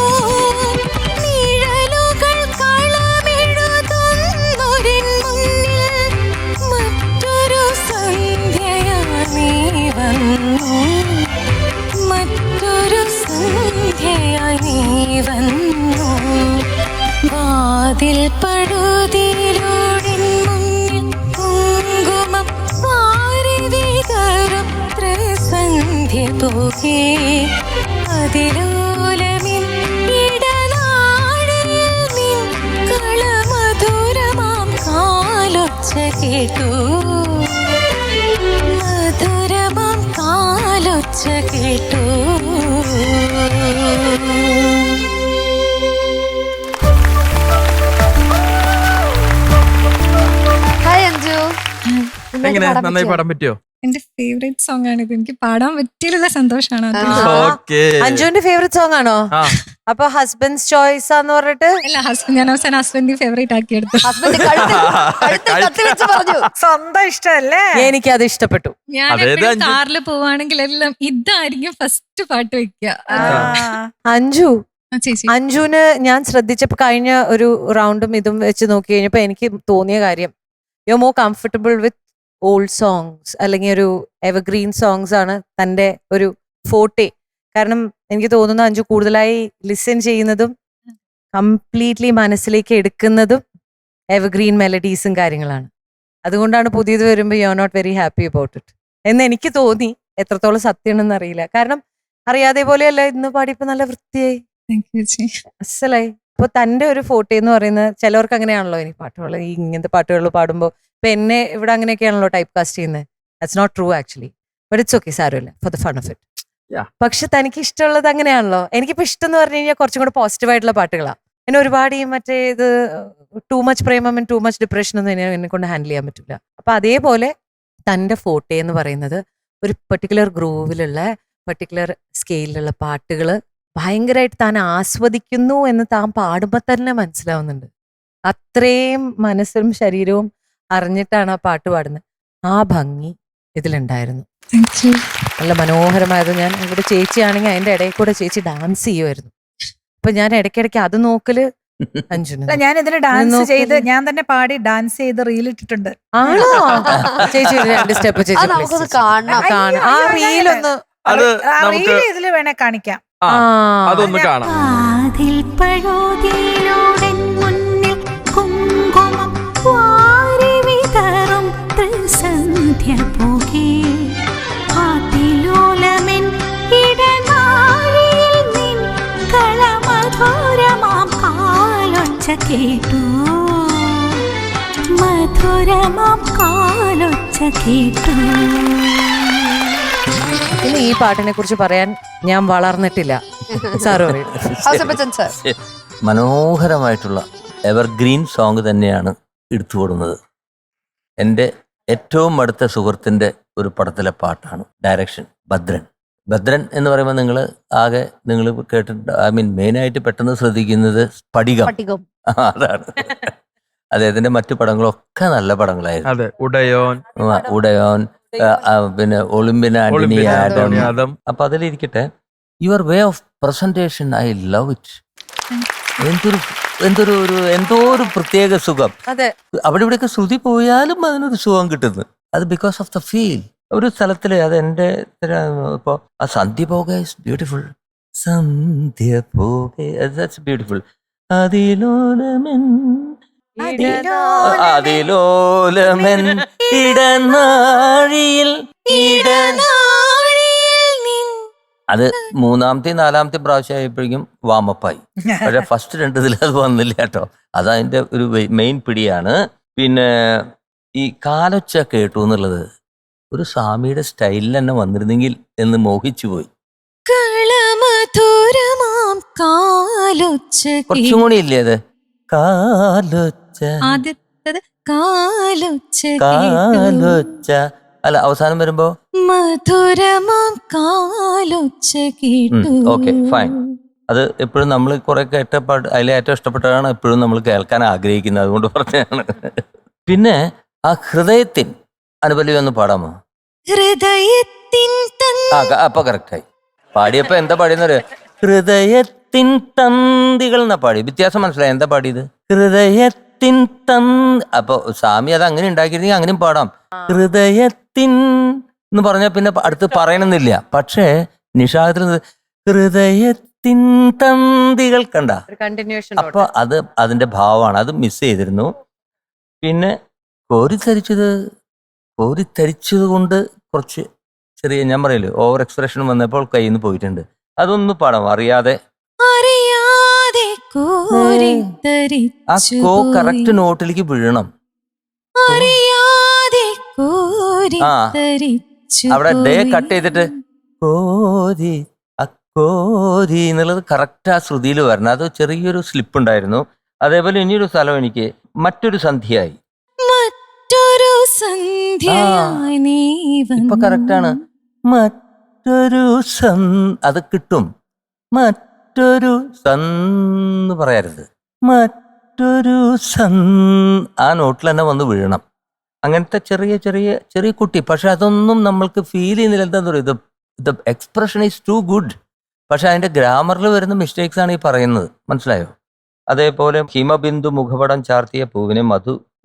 നിഴലുകൾ കളമെഴുതുന്നൊരിൻ മുന്നിൽ മറ്റൊരു സന്ധ്യയായി നീ വന്നു മറ്റൊരു സന്ധ്യയായി നീ വന്നു വാതിൽ പഴുതിലൂടിൻ മുന്നിൽ കുങ്കുമം വാരി വിതറും ത്രിസന്ധ്യ പോകെ അതിലോലമിൻ ഇടനാഴിയിൽ നിൻ കളമധുരമാം കാലൊച്ച കേട്ടു മധുരമാം കാലൊച്ച കേട്ടു ഹായ് അഞ്ജു എങ്ങനെ നന്നായി പാടാൻ പറ്റിയോ? എന്റെ ഫേവറേറ്റ് സോങ് ആണ് ഇത്. എനിക്ക് പാടാൻ പറ്റിയില്ല സന്തോഷാണ് അത്. ഓക്കെ. അഞ്ജുവിന്റെ ഫേവറേറ്റ് സോങ് ആണോ? അപ്പൊ ഹസ്ബൻഡ്സ് ചോയ്സ് ആന്ന് പറഞ്ഞിട്ട് അല്ല ഞാൻ അവസാനം ഹസ്ബൻഡ് ഫേവറേറ്റ് ആക്കി എടുത്തു. സ്വന്തം ഇഷ്ടമല്ലേ? എനിക്കത് ഇഷ്ടപ്പെട്ടു. ഞാൻ കാറിൽ പോവാണെങ്കിൽ എല്ലാം ഇതായിരിക്കും ഫസ്റ്റ് പാട്ട് വെക്കുക. അഞ്ജു ചേച്ചി അഞ്ജുവിന് ഞാൻ ശ്രദ്ധിച്ചപ്പോ കഴിഞ്ഞ ഒരു റൗണ്ടും ഇതും വെച്ച് നോക്കി കഴിഞ്ഞപ്പോ എനിക്ക് തോന്നിയ കാര്യം you more comfortable with old songs അല്ലെങ്കിൽ ഒരു എവർഗ്രീൻ സോങ്സ് ആണ് തൻ്റെ ഒരു ഫോർട്ടെ. കാരണം എനിക്ക് തോന്നുന്നു അഞ്ജു കൂടുതലായി ലിസൺ ചെയ്യുന്നതും കംപ്ലീറ്റ്ലി മനസ്സിലേക്ക് എടുക്കുന്നതും എവർഗ്രീൻ മെലഡീസും കാര്യങ്ങളാണ്. അതുകൊണ്ടാണ് പുതിയത് വരുമ്പോൾ you are not very happy about it എന്ന് എനിക്ക് തോന്നി. എത്രത്തോളം സത്യമാണെന്ന് അറിയില്ല. കാരണം അറിയാതെ പോലെയല്ല ഇന്ന് പാടിയപ്പോ നല്ല വൃത്തിയായി അസലായി. അപ്പൊ തന്റെ ഒരു ഫോട്ടോ എന്ന് പറയുന്നത് ചിലവർക്ക് അങ്ങനെയാണല്ലോ ഇനി പാട്ടുകൾ ഈ ഇങ്ങനത്തെ പാട്ടുകൾ പാടുമ്പോൾ ഇപ്പൊ എന്നെ ഇവിടെ അങ്ങനെയൊക്കെയാണല്ലോ ടൈപ്പ് കാസ്റ്റ് ചെയ്യുന്നത്. That's not true actually. But it's okay, സാരമില്ല, for the fun of it. Yeah. പക്ഷെ തനിക്ക് ഇഷ്ടമുള്ളത് അങ്ങനെയാണല്ലോ. എനിക്കിപ്പോ ഇഷ്ടം എന്ന് പറഞ്ഞു കഴിഞ്ഞാൽ കുറച്ചും കൂടെ പോസിറ്റീവ് ആയിട്ടുള്ള പാട്ടുകളാണ്. എന്നെ ഒരുപാട് ഈ മറ്റേ ഇത് ടൂ മച്ച് പ്രേമം ടൂ മച്ച് ഡിപ്രഷൻ ഒന്നും എന്നെ കൊണ്ട് ഹാൻഡിൽ ചെയ്യാൻ പറ്റില്ല. അപ്പൊ അതേപോലെ തൻ്റെ ഫോർട്ടെ എന്ന് പറയുന്നത് ഒരു പെർട്ടിക്കുലർ ഗ്രൂവിലുള്ള പെർട്ടിക്കുലർ സ്കെയിലുള്ള പാട്ടുകൾ ഭയങ്കരമായിട്ട് താൻ ആസ്വദിക്കുന്നു എന്ന് താൻ പാടുമ്പോൾ തന്നെ മനസ്സിലാവുന്നുണ്ട്. അത്രയും മനസ്സും ശരീരവും അറിഞ്ഞിട്ടാണ് ആ പാട്ട് പാടുന്നത്. ആ ഭംഗി ഇതിലുണ്ടായിരുന്നു. നല്ല മനോഹരമായത്. ഞാൻ ഇവിടെ ചേച്ചിയാണെങ്കിൽ അതിന്റെ ഇടയിൽ കൂടെ ചേച്ചി ഡാൻസ് ചെയ്യുമായിരുന്നു. അപ്പൊ ഞാൻ ഇടയ്ക്കിടയ്ക്ക് അത് നോക്കല് അഞ്ജുന. ഞാൻ ഇതിന് ഡാൻസ് ചെയ്ത് ഞാൻ തന്നെ പാടി ഡാൻസ് ചെയ്ത് റീലിട്ടിട്ടുണ്ട്. ആണോ? ചേച്ചി ഒരു 2 സ്റ്റെപ്പ് ചേച്ചി നമുക്കത് കാണണം. കാണാം. ആ റീലൊന്ന് അത് നമുക്ക് ഇതില് വേണേ കാണിക്കാം. അതൊന്ന് കാണാം. അതിൽ പഴുതിയിലൂടെ മുന്നിൽ കുങ്കുമം വാരി വിതറും ത്രിസന്ധ്യ പോകെ ആതിലോലമെൻ ഇടനാഴിയിൽ നിൻ കളമധുരമാം കാലൊച്ച കേട്ടു, മധുരമാം കാലൊച്ച കേട്ടു. പിന്നെ ഈ പാട്ടിനെ കുറിച്ച് പറയാൻ ഞാൻ വളർന്നിട്ടില്ല. സാർ പറയും. ഔസേപ്പച്ചൻ സർ. മനോഹരമായിട്ടുള്ള എവർഗ്രീൻ സോങ് തന്നെയാണ് എടുത്തുകൊടുന്നത്. എൻ്റെ ഏറ്റവും അടുത്ത സുഹൃത്തിൻ്റെ ഒരു പടത്തിലെ പാട്ടാണ്. ഡയറക്ഷൻ ഭദ്രൻ. ഭദ്രൻ എന്ന് പറയുമ്പോൾ നിങ്ങൾ കേട്ടിട്ട് മെയിനായിട്ട് പെട്ടെന്ന് ശ്രദ്ധിക്കുന്നത് സ്ഫടികം. അതാണ്. അദ്ദേഹത്തിന്റെ മറ്റു പടങ്ങളൊക്കെ നല്ല പടങ്ങളായിരുന്നു. അതെ, ഉടയോൻ, പിന്നെ ഒളിമ്പിന ആന്റണി ആഡം. അപ്പൊ അതിലിരിക്കട്ടെ, your way of presentation, I love it. എന്തോ ഒരു പ്രത്യേക സുഖം. അവിടെ ഇവിടെയൊക്കെ ശ്രുതി പോയാലും അതിനൊരു സുഖം കിട്ടുന്നു. അത് ബിക്കോസ് ഓഫ് ദ ഫീൽ. ഒരു സ്ഥലത്തില് അത് എൻ്റെ ഇപ്പൊ ആ സന്ധ്യ പോക ഇസ് ബ്യൂട്ടിഫുൾ. സന്ധ്യ പോക ദാറ്റ്സ് ബ്യൂട്ടിഫുൾ. അതിലോലമെൻ ഇടനാഴിയിൽ അത് 3-ാമത്തെ 4-ാമത്തെ പ്രാവശ്യം ആയപ്പോഴേക്കും വാമപ്പായി. പക്ഷെ ഫസ്റ്റ് 2 ഇതിൽ അത് വന്നില്ല കേട്ടോ. അതതിന്റെ ഒരു മെയിൻ പിടിയാണ്. പിന്നെ ഈ കാലൊച്ച കേട്ടു എന്നുള്ളത് ഒരു സ്വാമിയുടെ സ്റ്റൈലിൽ തന്നെ വന്നിരുന്നെങ്കിൽ എന്ന് മോഹിച്ചു പോയി. കുറച്ചും കൂടി ഇല്ലേ അത്? കാലൊച്ച അല്ല, അവസാനം വരുമ്പോ മധുരമാം കാലൊച്ച കേട്ടു. Okay, fine. അത് എപ്പോഴും നമ്മൾ കുറെ കേട്ട പാട്ട് അതിലെ ഏറ്റവും ഇഷ്ടപ്പെട്ടതാണ് എപ്പോഴും നമ്മൾ കേൾക്കാൻ ആഗ്രഹിക്കുന്നത്. അതുകൊണ്ട് പറഞ്ഞാണ്. പിന്നെ ആ ഹൃദയത്തിൻ അനുപല്ലവി ഒന്ന് പാടാമോ? ഹൃദയത്തിൻ അപ്പൊ കറക്റ്റായി. പാടിയപ്പോ എന്താ പാടിയെന്നൊരു ഹൃദയത്തിൻ തന്തികൾ എന്നാ പാടി. വ്യത്യാസം മനസ്സിലായി എന്താ പാടിയത്? ഹൃദയത്തിൻ അപ്പൊ സ്വാമി അത് അങ്ങനെ ഉണ്ടാക്കിയിരുന്നെങ്കിൽ അങ്ങനെയും പാടാം. ഹൃദയത്തിൻ എന്ന് പറഞ്ഞാൽ പിന്നെ അടുത്ത് പറയണമെന്നില്ല. പക്ഷേ നിഷാദത്തിൽ ഹൃദയത്തിൻ തന്തികൾ കണ്ട, അപ്പൊ അത് അതിന്റെ ഭാവമാണ്. അത് മിസ് ചെയ്തിരുന്നു. പിന്നെ കോരിത്തരിച്ചത് കൊണ്ട് കുറച്ച് ചെറിയ, ഞാൻ പറയല്ലോ, ഓവർ എക്സ്പ്രഷൻ വന്നപ്പോൾ കയ്യിൽ നിന്ന് പോയിട്ടുണ്ട്. അതൊന്ന് പാടാം അറിയാതെ. ആ കോ കറക്റ്റ് നോട്ടിലേക്ക് വീഴണം. അവിടെ ഡേ കട്ട് ചെയ്തിട്ട് കോരി അക്കോരി എന്നുള്ളത് കറക്റ്റ് ആ ശ്രുതിയിൽ വരണം. അത് ചെറിയൊരു സ്ലിപ്പ് ഉണ്ടായിരുന്നു. അതേപോലെ ഇനിയൊരു സ്ഥലം എനിക്ക് മറ്റൊരു സന്ധ്യയായി. ഇപ്പൊ കറക്റ്റാണ്. മറ്റൊരു അത് കിട്ടും. മറ്റൊരു സന്ന് പറയരുത്. മറ്റൊരു ആ നോട്ടിൽ തന്നെ വന്ന് വീഴണം. അങ്ങനത്തെ ചെറിയ ചെറിയ ചെറിയ കുട്ടി. പക്ഷെ അതൊന്നും നമ്മൾക്ക് ഫീൽ ചെയ്യുന്നില്ല. എന്താ പറയുക, ഇത് എക്സ്പ്രഷൻ ഈസ് ടു ഗുഡ്. പക്ഷെ അതിന്റെ ഗ്രാമറിൽ വരുന്ന മിസ്റ്റേക്സ് ആണ് ഈ പറയുന്നത്. മനസ്സിലായോ? അതേപോലെ ഹിമബിന്ദു മുഖപടം ചാർത്തിയ പൂവിനെ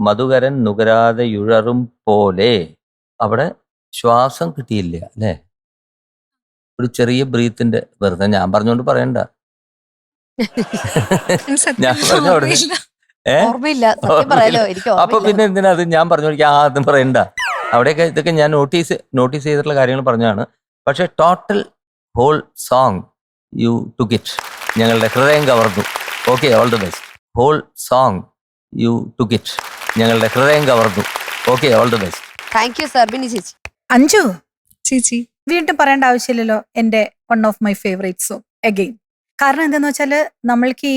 മധുകരൻ നുകരാതെ യുഴറും പോലെ. അവിടെ ശ്വാസം കിട്ടിയില്ല അല്ലേ? ഒരു ചെറിയ ബ്രീത്തിന്റെ വെറുതെ ഞാൻ പറഞ്ഞോണ്ട് പറയണ്ട. ഞാൻ പറഞ്ഞോണ്ട് അപ്പൊ പിന്നെ എന്തിനാ അത് ഞാൻ പറഞ്ഞു അതും പറയണ്ട. അവിടെയൊക്കെ ഇതൊക്കെ ഞാൻ നോട്ടീസ് ചെയ്തിട്ടുള്ള കാര്യങ്ങൾ പറഞ്ഞാണ്. പക്ഷെ total whole song you took it. ഞങ്ങളുടെ ഹൃദയം കവർന്നു. Okay, all the best. Whole song you took it. ഞങ്ങളുടെ ഹൃദയം കവർന്നു. Okay, all the best. Thank you sir. Bini ചേച്ചി. അഞ്ജു, ചേച്ചി വീണ്ടും പറയേണ്ട ആവശ്യമില്ലല്ലോ, എൻ്റെ one of my favourite song again. കാരണം എന്താന്ന് വെച്ചാല് നമ്മൾക്ക്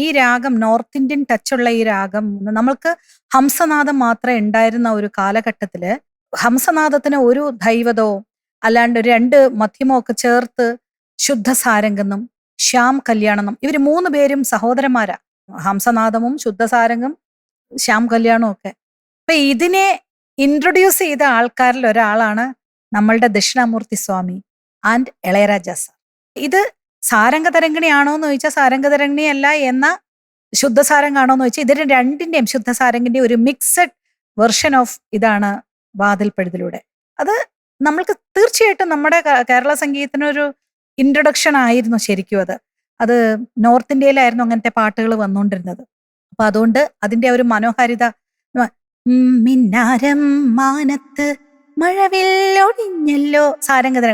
ഈ രാഗം, നോർത്ത് ഇന്ത്യൻ ടച്ചുള്ള ഈ രാഗം, നമ്മൾക്ക് ഹംസനാദം മാത്രമേ ഉണ്ടായിരുന്ന ഒരു കാലഘട്ടത്തില് ഹംസനാദത്തിന് ഒരു ദൈവതവും അല്ലാണ്ട് 2 മധ്യമോ ഒക്കെ ചേർത്ത് ശുദ്ധസാരംഗെന്നും ശ്യാം കല്യാണെന്നും, ഇവര് 3 പേരും സഹോദരന്മാരാ. ഹംസനാദമും ശുദ്ധസാരംഗം ശ്യാം കല്യാണവും ഒക്കെ. അപ്പൊ ഇതിനെ ഇൻട്രൊഡ്യൂസ് ചെയ്ത ആൾക്കാരിൽ ഒരാളാണ് നമ്മളുടെ ദക്ഷിണാമൂർത്തി സ്വാമി ആൻഡ് ഇളയരാജ സാർ. ഇത് സാരംഗതരംഗിണിയാണോ എന്ന് ചോദിച്ചാൽ സാരംഗതരംഗിണി അല്ല, എന്ന ശുദ്ധസാരംഗാണോ എന്ന് ചോദിച്ചാൽ ഇതിന്റെ രണ്ടിന്റെയും ശുദ്ധസാരംഗിന്റെ ഒരു മിക്സഡ് വെർഷൻ ഓഫ് ഇതാണ് വാതിൽപ്പഴുതിലൂടെ. അത് നമ്മൾക്ക് തീർച്ചയായിട്ടും നമ്മുടെ കേരള സംഗീതത്തിനൊരു ഇൻട്രൊഡക്ഷൻ ആയിരുന്നു ശരിക്കും. അത് നോർത്ത് ഇന്ത്യയിലായിരുന്നു അങ്ങനത്തെ പാട്ടുകൾ വന്നുകൊണ്ടിരുന്നത്. അപ്പൊ അതുകൊണ്ട് അതിന്റെ ഒരു മനോഹാരിത, മിന്നാരം മാനത്ത് മഴവില്ലൊടിഞ്ഞല്ലോ, സാരംഗതര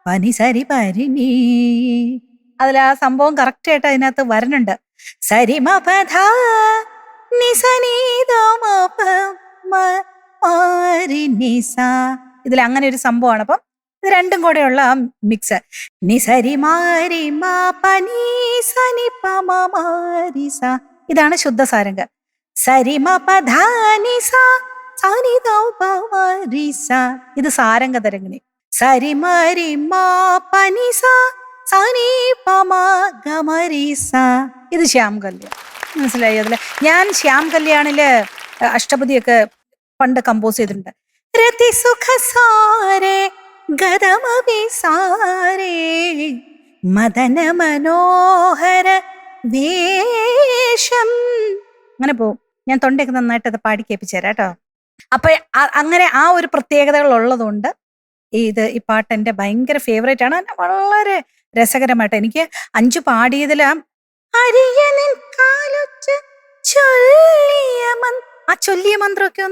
പനിസരി പരിണി, അതിൽ ആ സംഭവം കറക്റ്റ് ആയിട്ട് അതിനകത്ത് വരുന്നുണ്ട്. സരിമപധ ഇതിൽ അങ്ങനെ ഒരു സംഭവമാണ്. അപ്പം ഇത് രണ്ടും കൂടെയുള്ള ആ മിക്സ്. ഇതാണ് ശുദ്ധസാരംഗ. ഇത് സാരംഗ തരംഗിണി. ഇത് ശ്യാം കല്യാൺ. മനസ്സിലായി? അതില് ഞാൻ ശ്യാം കല്യാണില് അഷ്ടപതിയൊക്കെ പണ്ട് കമ്പോസ് ചെയ്തിട്ടുണ്ട്. രതി സുഖസാരേ ഗദമവിസാരേ മദന മനോഹര വേഷം, അങ്ങനെ പോവും. ഞാൻ തൊണ്ടയൊക്കെ നന്നായിട്ട് അത് പാടി കേൾപ്പിച്ചു തരാം കേട്ടോ. അപ്പൊ അങ്ങനെ ആ ഒരു പ്രത്യേകതകൾ ഉള്ളതുകൊണ്ട് ഈ പാട്ട് എൻ്റെ ഭയങ്കര ഫേവറേറ്റ് ആണ്. വളരെ രസകരമായിട്ട് എനിക്ക് 5 പാടിയതിലാ ആ ചൊല്ലിയ മന്ത്രമൊക്കെ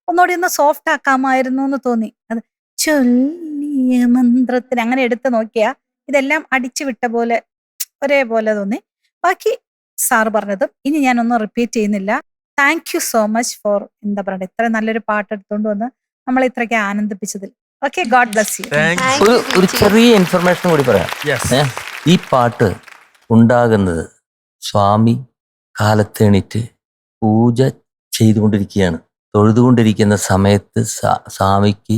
ഒന്നുകൂടി സോഫ്റ്റ് ആക്കാമായിരുന്നു എന്ന് തോന്നി. അത് ചൊല്ലിയ മന്ത്രത്തിന് അങ്ങനെ എടുത്ത് നോക്കിയാ ഇതെല്ലാം അടിച്ചു വിട്ട പോലെ ഒരേപോലെ തോന്നി. ബാക്കി സാറ് പറഞ്ഞതും ഇനി ഞാനൊന്നും റിപ്പീറ്റ് ചെയ്യുന്നില്ല. Thank you so much for എന്താ പറയുക ഇത്ര നല്ലൊരു പാട്ട് എടുത്തുകൊണ്ട് വന്ന് നമ്മളെ ഇത്രയ്ക്ക് ആനന്ദിപ്പിച്ചതിൽ. Okay, God bless you. ഒരു ചെറിയ ഇൻഫർമേഷൻ കൂടി പറയാം. ഈ പാട്ട് ഉണ്ടാകുന്നത് സ്വാമി കാലത്തെണീറ്റ് പൂജ ചെയ്തുകൊണ്ടിരിക്കുകയാണ്. തൊഴുതുകൊണ്ടിരിക്കുന്ന സമയത്ത് സ്വാമിക്ക്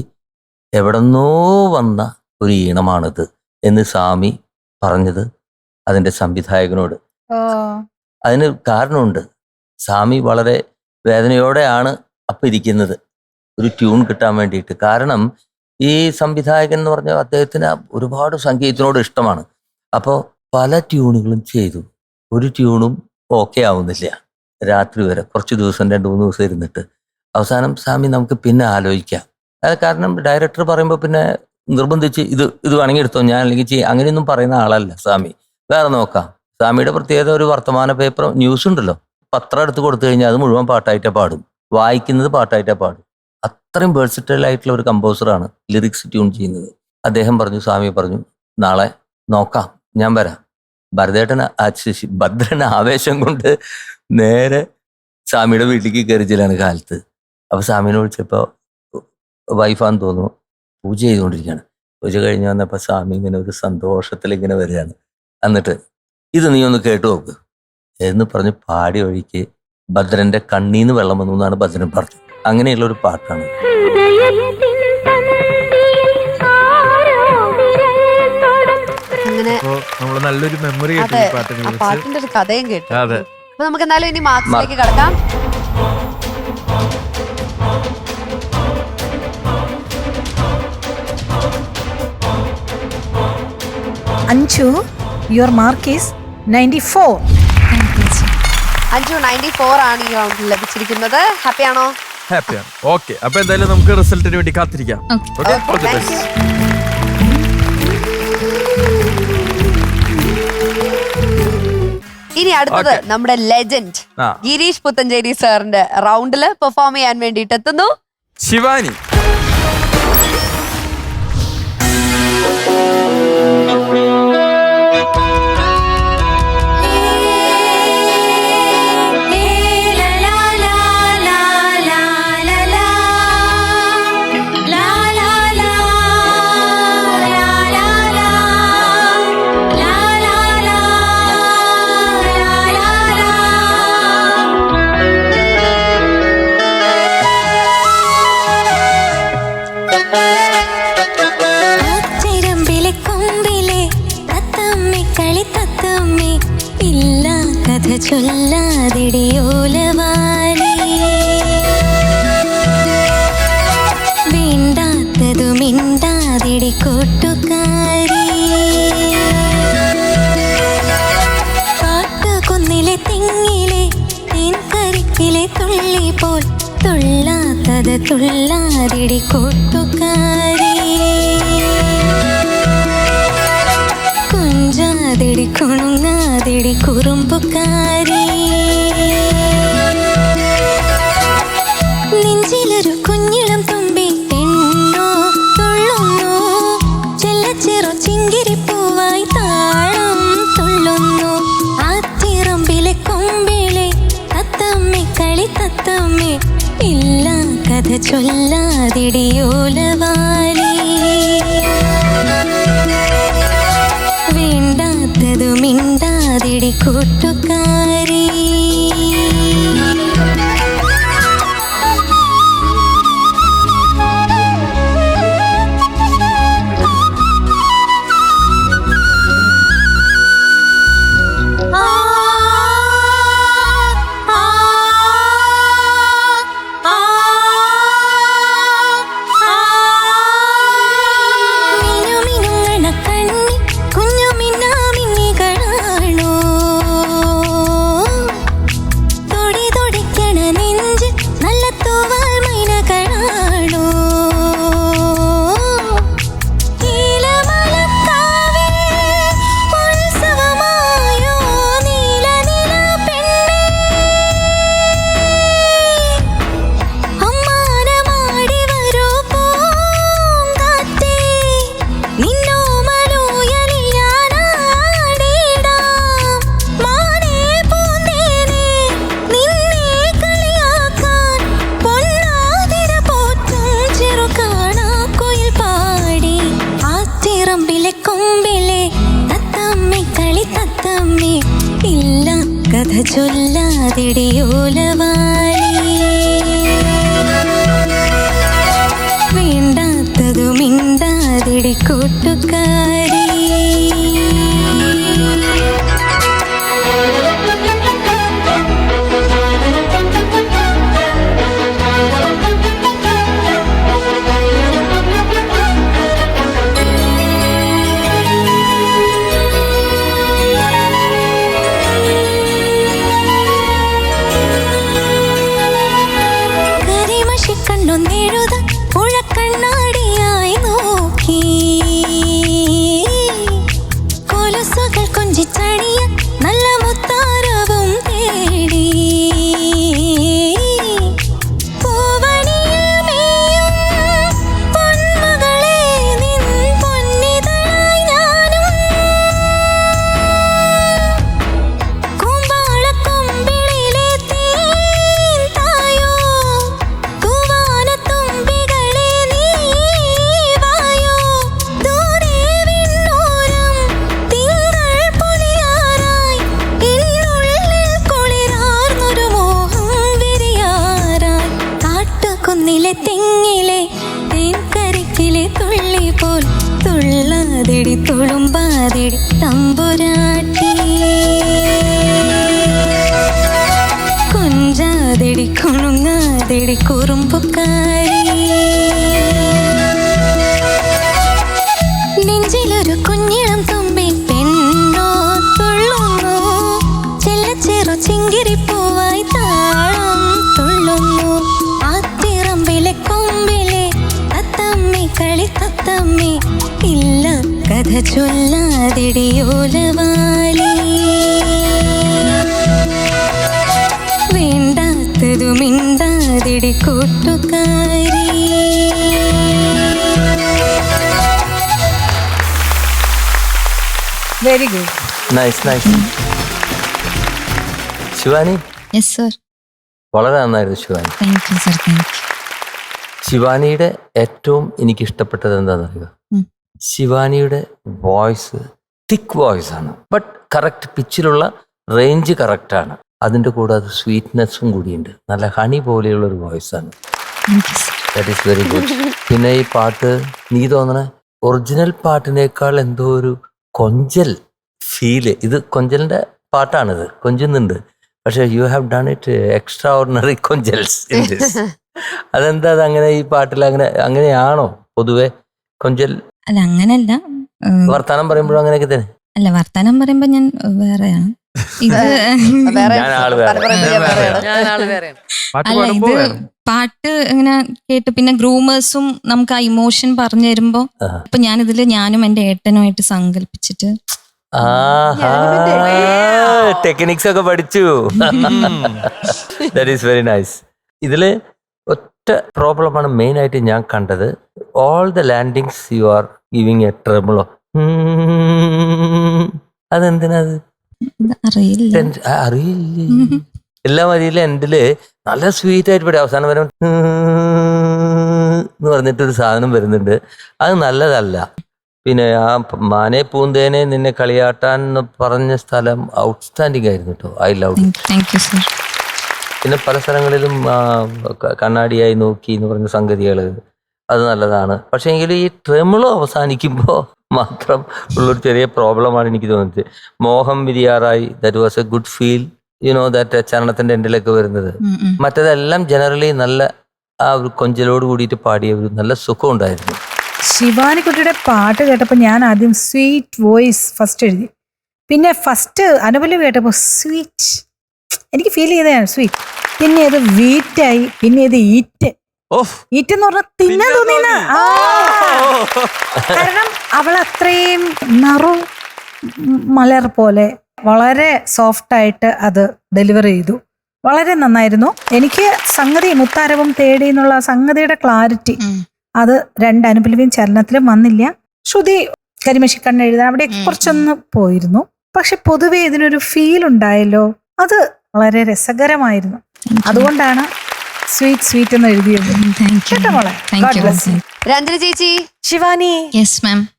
എവിടെന്നോ വന്ന ഒരു ഈണമാണിത് എന്ന് സ്വാമി പറഞ്ഞത് അതിന്റെ സംവിധായകനോട്. അതിന് കാരണമുണ്ട്. സ്വാമി വളരെ വേദനയോടെയാണ് അപ്പം ഇരിക്കുന്നത് ഒരു ട്യൂൺ കിട്ടാൻ വേണ്ടിയിട്ട്. കാരണം ഈ സംവിധായകൻ എന്ന് പറഞ്ഞാൽ അദ്ദേഹത്തിന് ഒരുപാട് സംഗീതത്തിനോട് ഇഷ്ടമാണ്. അപ്പോൾ പല ട്യൂണുകളും ചെയ്തു, ഒരു ട്യൂണും ഓക്കെ ആവുന്നില്ല. രാത്രി വരെ കുറച്ച് ദിവസം 2-3 ദിവസം ഇരുന്നിട്ട് അവസാനം സ്വാമി നമുക്ക് പിന്നെ ആലോചിക്കാം. അത് കാരണം ഡയറക്ടർ പറയുമ്പോൾ പിന്നെ നിർബന്ധിച്ച് ഇത് വേണമെങ്കിൽ എടുത്തോ, ഞാൻ അല്ലെങ്കിൽ അങ്ങനെയൊന്നും പറയുന്ന ആളല്ല സ്വാമി. വേറെ നോക്കാം. സ്വാമിയുടെ പ്രത്യേകത ഒരു വർത്തമാന പേപ്പർ ന്യൂസ് ഉണ്ടല്ലോ, പത്രം എടുത്ത് കൊടുത്തു കഴിഞ്ഞാൽ അത് മുഴുവൻ പാട്ടായിട്ടേ പാടും, വായിക്കുന്നത് പാട്ടായിട്ടേ പാടും. അത്രയും വേഴ്സിറ്റൈൽ ആയിട്ടുള്ള ഒരു കമ്പോസറാണ് ലിറിക്സ് ട്യൂൺ ചെയ്യുന്നത്. അദ്ദേഹം പറഞ്ഞു, സ്വാമി പറഞ്ഞു, നാളെ നോക്കാം, ഞാൻ വരാം. ഭദ്രൻ ആവേശം കൊണ്ട് നേരെ സ്വാമിയുടെ വീട്ടിലേക്ക് കയറിച്ചില്ലാണ് കാലത്ത്. അപ്പൊ സ്വാമിനെ വിളിച്ചപ്പോൾ വൈഫാന്ന് തോന്നുന്നു പൂജ ചെയ്തുകൊണ്ടിരിക്കുകയാണ്. പൂജ കഴിഞ്ഞ് വന്നപ്പോൾ സ്വാമി ഇങ്ങനെ ഒരു സന്തോഷത്തിൽ ഇങ്ങനെ വരികയാണ്. എന്നിട്ട് ഇത് നീ ഒന്ന് കേട്ടു നോക്ക് എന്ന് പറഞ്ഞ് പാടി ഒഴിക്ക് ഭദ്രന്റെ കണ്ണീന്ന് വെള്ളം വന്നു എന്നാണ് ഭദ്രൻ പറഞ്ഞത്. അങ്ങനെയുള്ള ഒരു പാട്ടാണ്. അങ്ങനെ നമ്മള് നല്ലൊരു മെമ്മറി പാട്ടിന്റെ ഒരു കഥയും കേട്ടു. അപ്പൊ നമുക്ക് എന്തായാലും ഇനി മാർക്സിലേക്ക് കടക്കാം. അഞ്ചു, യുവർ മാർക്ക് ഈസ് 94. അഞ്ചു 94 ആണ് ഈ റൗണ്ടിൽ ലഭിച്ചിരിക്കുന്നത്. ഹാപ്പിയാണോ? ഹാപ്പിയാണ്. ഓക്കെ, അപ്പൊ എന്തായാലും നമുക്ക് റിസൾട്ടിന് വേണ്ടി കാത്തിരിക്കാം. ഇനി അടുത്തത് നമ്മുടെ ലെജൻഡ് ഗിരീഷ് പുത്തഞ്ചേരി സാറിന്റെ റൗണ്ടില് പെർഫോം ചെയ്യാൻ വേണ്ടിയിട്ട് എത്തുന്നു ശിവാനി. ചൊല്ലാതിടിയോലവാലി വേണ്ടാത്തതു മിണ്ടാതിടി കൂട്ടുകാരി കാട്ടുകുന്നിലെ തെങ്ങിലെ തേൻകരിക്കിലെ തുള്ളി പോൽ തുള്ളാത്തത് തുള്ളാതിടി കൂട്ടുകാരി കൊഞ്ചാതിടി കുണുങ്ങാതിടി കുറുമ്പുകാരി നെഞ്ചിലൊരു കുഞ്ഞിളം തുമ്പി പെണ്ണോ തുള്ളുന്നു ചെല്ലച്ചെറു ചിങ്കിരിപ്പൂവായി താളം തുള്ളുന്നു ആറ്റിറമ്പിലെ കൊമ്പിലെ തത്തമ്മേ കളി തത്തമ്മേ ഇല്ല കഥ ചൊല്ലാതിടിയോലവാലി വേണ്ടാത്തതു മിണ്ടാതിടി കൂട്ടുകാരി കഥ ചൊല്ലാതിടിയോലവാലി വേണ്ടാത്തതു മിണ്ടാതിടി കൂട്ടുകാരി പുഴക്കണ്ണാടിയായി നോക്കി കൊലുസുകൾ കൊഞ്ചിച്ചണിയ നല്ല മുത്താരവും തേടി പൂവണിയിൽ മേയും പൊന്മകളെ നിൻ പൊന്നിതളായി ഞാനും കൂമ്പാളക്കൊമ്പിളിലെ തേൻ തായോ തൂവാനത്തുമ്പികളെ നീ വായോ ദൂരെ വിണ്ണൂരം തിങ്കൾ പൊലിയാറായി എന്നുള്ളിൽ കുളിരാർന്നൊരു മോഹം വിരിയാറായി കാട്ടുകുന്നിലെ തെങ്ങിലെ തേൻകരിക്കിലെ തുള്ളി പോൽ തുള്ളാതിടി തുളുമ്പാതിടി തമ്പുരാട്ടി കൊഞ്ചാതിടി കുണുങ്ങാതിടി കുറുമ്പുകാരി നെഞ്ചിലൊരു കുഞ്ഞിളം തുമ്പി പെണ്ണോ തുള്ളുന്നു ചെല്ലച്ചെറു ചിങ്കിരിപ്പൂവായി താളം തുള്ളുന്നു ആറ്റിറമ്പിലെ കൊമ്പിലെ തത്തമ്മേ കളി തത്തമ്മേ ഇല്ല കഥ ചൊല്ലാതിടിയോലവാലി വേണ്ടാത്തതു മിണ്ടാതിടി കൂട്ടുകാരി very good. Nice nice. Shivani yes sir. വളരെ നന്നായിരുന്നു Shivani. Thank you sir. Thank you. ശിവാനിയുടെ ഏറ്റവും എനിക്ക് ഇഷ്ടപ്പെട്ടത് എന്താണെന്നറിയുക, ശിവാനിയുടെ വോയിസ് തിക്ക് വോയിസ് ആണ്, ബട്ട് കറക്റ്റ് പിച്ചിലുള്ള റേഞ്ച് കറക്റ്റാണ്. അതിൻ്റെ കൂടെ അത് സ്വീറ്റ്നെസ്സും കൂടിയുണ്ട്. നല്ല ഹണി പോലെയുള്ള ഒരു വോയിസ് ആണ്. That is very good. പിന്നെ ഈ പാട്ട് നീ തോന്നണ ഒറിജിനൽ പാട്ടിനേക്കാൾ എന്തോ ഒരു കൊഞ്ചൽ ഫീല്. ഇത് കൊഞ്ചലിന്റെ പാട്ടാണിത്, കൊഞ്ചുന്നുണ്ട്. പക്ഷെ you have done it extraordinary കൊഞ്ചൽസ് ഇൻ ദിസ്. അതെന്താ അത് അങ്ങനെ ഈ പാട്ടിൽ അങ്ങനെയാണോ പൊതുവെ കൊഞ്ചൽ? അല്ല അങ്ങനല്ല, വർത്താനം പറയുമ്പോഴും അങ്ങനെയൊക്കെ തന്നെ? അല്ല വർത്താനം പറയുമ്പോ ഞാൻ വേറെയാണ്. ഇത് ഞാൻ ആള് വേറെ. അല്ല ഇത് പാട്ട് ഇങ്ങനെ കേട്ട് പിന്നെ ഗ്രൂമേഴ്സും നമുക്ക് ആ ഇമോഷൻ പറഞ്ഞു തരുമ്പോ ഇപ്പൊ ഞാനിതില് ഞാനും എന്റെ ഏട്ടനുമായിട്ട് സങ്കല്പിച്ചിട്ട് ടെക്നിക്സ് ഒക്കെ പഠിച്ചു. That is very nice. ഇതില് ഒറ്റ പ്രോബ്ലമാണ് മെയിൻ ആയിട്ട് ഞാൻ കണ്ടത്. All the landings you are giving a tremolo. അതെന്തിനത് അറിയില്ല. അറിയില്ലേ? എല്ലാ വരിയിലും എൻഡില് നല്ല സ്വീറ്റ് ആയിട്ട് പഠി അവസാനം വരെ എന്ന് പറഞ്ഞിട്ടൊരു സാധനം വരുന്നുണ്ട്. അത് നല്ലതല്ല. പിന്നെ ആ മാനെ പൂന്തേനെ നിന്നെ കളിയാട്ടാൻ എന്ന് പറഞ്ഞ സ്ഥലം ഔട്ട്സ്റ്റാൻഡിങ് ആയിരുന്നു കേട്ടോ. I love. പിന്നെ പല സ്ഥലങ്ങളിലും കണ്ണാടിയായി നോക്കി എന്ന് പറഞ്ഞ സംഗതികൾ അത് നല്ലതാണ്. പക്ഷെ എങ്കിലും ഈ ട്രെമുളോ അവസാനിക്കുമ്പോൾ മാത്രം ഉള്ളൊരു ചെറിയ പ്രോബ്ലമാണ് എനിക്ക് തോന്നുന്നത്. മോഹം വിരിയാറായി, that was a good feel, you know that ചരണത്തിന്റെ എൻഡിലൊക്കെ വരുന്നത്. മറ്റേതെല്ലാം ജനറലി നല്ല ആ ഒരു കൊഞ്ചലോട് കൂടിയിട്ട് പാടിയ ഒരു നല്ല സുഖം ഉണ്ടായിരുന്നു. ശിവാനിക്കുട്ടിയുടെ പാട്ട് കേട്ടപ്പോൾ ഞാൻ ആദ്യം സ്വീറ്റ് വോയിസ് ഫസ്റ്റ് എഴുതി. പിന്നെ ഫസ്റ്റ് അനുപല്ലവി കേട്ടപ്പോൾ സ്വീറ്റ് എനിക്ക് ഫീൽ ചെയ്തതാണ് സ്വീറ്റ്. പിന്നെ അത് വീറ്റായി. പിന്നെ ഇത് ഈറ്റ്. ഈറ്റ് എന്ന് പറഞ്ഞാൽ തിന്നാൻ തോന്നിയെന്ന. കാരണം അവൾ അത്രയും നറു മലർ പോലെ വളരെ സോഫ്റ്റ് ആയിട്ട് അത് ഡെലിവർ ചെയ്തു. വളരെ നന്നായിരുന്നു. എനിക്ക് സംഗതി മുത്താരവും തേടി എന്നുള്ള സംഗതിയുടെ ക്ലാരിറ്റി അത് രണ്ട് അനുപല്ലവിയും ചരണത്തിലും വന്നില്ല. ശ്രുതി കരിമശിക്കണ്ണ് എഴുതാൻ അവിടെ കുറച്ചൊന്ന് പോയിരുന്നു. പക്ഷെ പൊതുവെ ഇതിനൊരു ഫീൽ ഉണ്ടായല്ലോ, അത് വളരെ രസകരമായിരുന്നു. അതുകൊണ്ടാണ് സ്വീറ്റ് സ്വീറ്റ് എന്ന് എഴുതിയത്. രഞ്ജന ചേച്ചി. Shivani,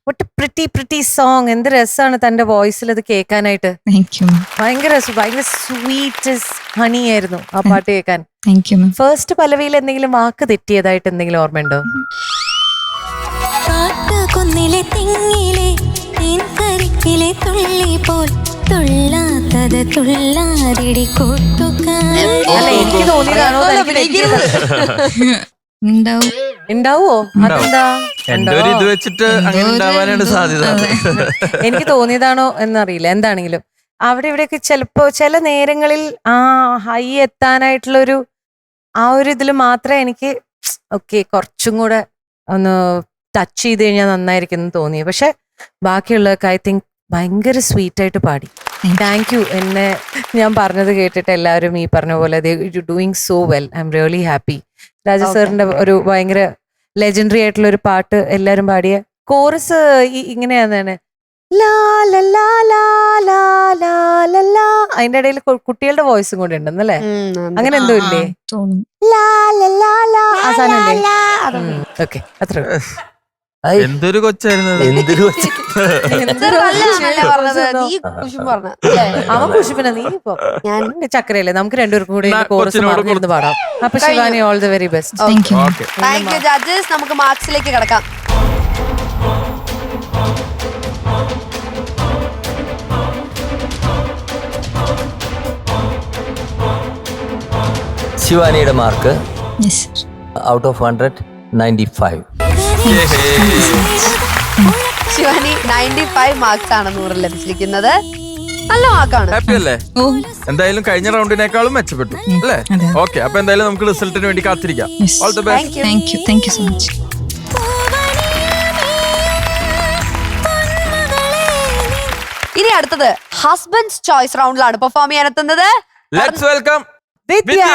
what a pretty song. എന്ത് രസമാണ് തന്റെ വോയിസിൽ അത് കേൾക്കാനായിട്ട്. ഭയങ്കര സ്വീറ്റ് ഹണി ആയിരുന്നു ആ പാട്ട് കേൾക്കാൻ. ഫസ്റ്റ് പല്ലവിയിൽ എന്തെങ്കിലും വാക്ക് തെറ്റിയതായിട്ട് എന്തെങ്കിലും ഓർമ്മയുണ്ടോ? കാട്ടുകുന്നിലെ തെങ്ങിലെ തേൻകരിക്കിലെ തുള്ളി പോൽ തുള്ളാത്തത് തുള്ളാതിടി കൂട്ടുകാരി. അല്ല എനിക്ക് തോന്നിയതാണോ ഉണ്ടാവോ? അതെന്താ ഇത് വെച്ചിട്ട് അങ്ങനെ ഉണ്ടാവാനാണ് സാധ്യത. എനിക്ക് തോന്നിയതാണോ എന്നറിയില്ല. എന്താണെങ്കിലും അവിടെ ഇവിടെയൊക്കെ ചിലപ്പോ ചില നേരങ്ങളിൽ ആ ഹൈ എത്താനായിട്ടുള്ളൊരു ആ ഒരു ഇതിൽ മാത്രമേ എനിക്ക് ഓക്കെ കുറച്ചും കൂടെ ഒന്ന് ടച്ച് ചെയ്ത് കഴിഞ്ഞാൽ നന്നായിരിക്കും തോന്നിയത്. പക്ഷെ ബാക്കിയുള്ളതൊക്കെ ഐ തിങ്ക് ഭയങ്കര സ്വീറ്റ് ആയിട്ട് പാടി. Thank you. എന്നെ ഞാൻ പറഞ്ഞത് കേട്ടിട്ട് എല്ലാവരും ഈ പറഞ്ഞ പോലെ doing so well. I am really happy. Raja സാറിന്റെ ഒരു ഭയങ്കര ലെജൻഡറി ആയിട്ടുള്ള ഒരു പാട്ട് എല്ലാരും പാടിയ കോറസ് ഇങ്ങനെയാണ് അതിന്റെ ഇടയിൽ കുട്ടികളുടെ വോയിസും കൂടെ ഉണ്ടെന്നല്ലേ? അങ്ങനെ എന്തോ ഇല്ലേ? ആ സാധനം. ഓക്കെ, അത്ര എന്തൊരു കൊച്ചായിരുന്നു. അവൻ കുശുപ്പിന നീ ഇപ്പൊ ഞാൻ ചക്കരയല്ലേ, നമുക്ക് രണ്ടുപേർക്കും കൂടി കോറസ് പറഞ്ഞിരുന്ന് പാടാം. അപ്പൊ Shivani, all the very best. Thank you judges. നമുക്ക് മാർക്സിലേക്ക് കിടക്കാം. ശിവാനിയുടെ mark out of 100 95. Shivani 95 marks ആണ് 100 ലഭിച്ചിരിക്കുന്നത്. നല്ല മാർക്കാണ്. ഹാപ്പി അല്ലേ? എന്തായാലും കഴിഞ്ഞ റൗണ്ടിനേക്കാളും മെച്ചപ്പെട്ടു അല്ലേ? ഓക്കെ, അപ്പൊ എന്തായാലും നമുക്ക് റിസൾട്ടിന് വേണ്ടി കാത്തിരിക്കാം. All the best. Thank you so much. ഇനി അടുത്തത് ഹസ്ബൻഡ്സ് ചോയ്സ് റൗണ്ടിലാണ് പെർഫോം ചെയ്യാൻ എത്തുന്നത്. ലെറ്റ്സ് വെൽക്കം വിദ്യ.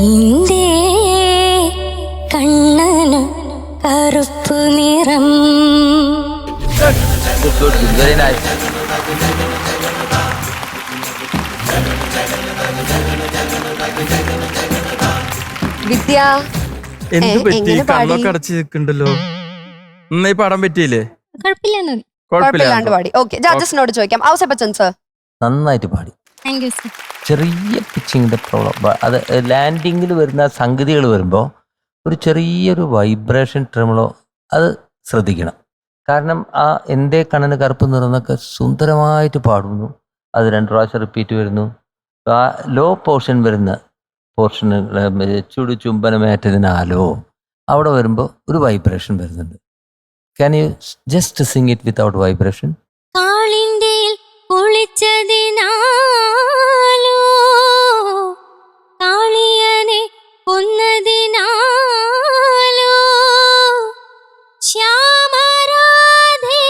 ഇന്ത്യേ കണ്ണനു കറുപ്പു നിറം. Very nice. വിദ്യ എന്ത് പറ്റി? എങ്ങനെ പാടി? കണ്ണൊക്കെ അടച്ച് നിൽക്കണ്ടല്ലോ. നന്നായി പാടാൻ പറ്റിയില്ലേ? കുഴപ്പമില്ലെന്ന് കുഴപ്പമില്ലാണ്ട് പാടി. ഓക്കെ, ജഡ്ജസിനോട് ചോദിക്കാം. ഔസേപ്പച്ചൻ സർ. നന്നായിട്ട് പാടി. Thank you sir. ചെറിയ പിച്ചിങ്ങിന്റെ പ്രോബ്ലം, അത് ലാൻഡിങ്ങിൽ വരുന്ന സംഗതികൾ വരുമ്പോൾ ഒരു ചെറിയൊരു വൈബ്രേഷൻ ട്രെമളോ അത് ശ്രദ്ധിക്കണം. കാരണം ആ എൻ്റെ കണ്ണന് കറുപ്പ് നിറന്നൊക്കെ സുന്ദരമായിട്ട് പാടുന്നു. അത് 2 പ്രാവശ്യം റിപ്പീറ്റ് വരുന്നു. ആ ലോ പോർഷൻ വരുന്ന പോർഷനുകൾ ചുടു ചുംബനമേറ്റതിനാലോ അവിടെ വരുമ്പോൾ ഒരു വൈബ്രേഷൻ വരുന്നുണ്ട്. Can you just sing it without vibration? കാളിന്റെ കുളിച്ചതിനാലോ കാളിയനെ കൊന്നതിനാലോ ശ്യാമരാധേ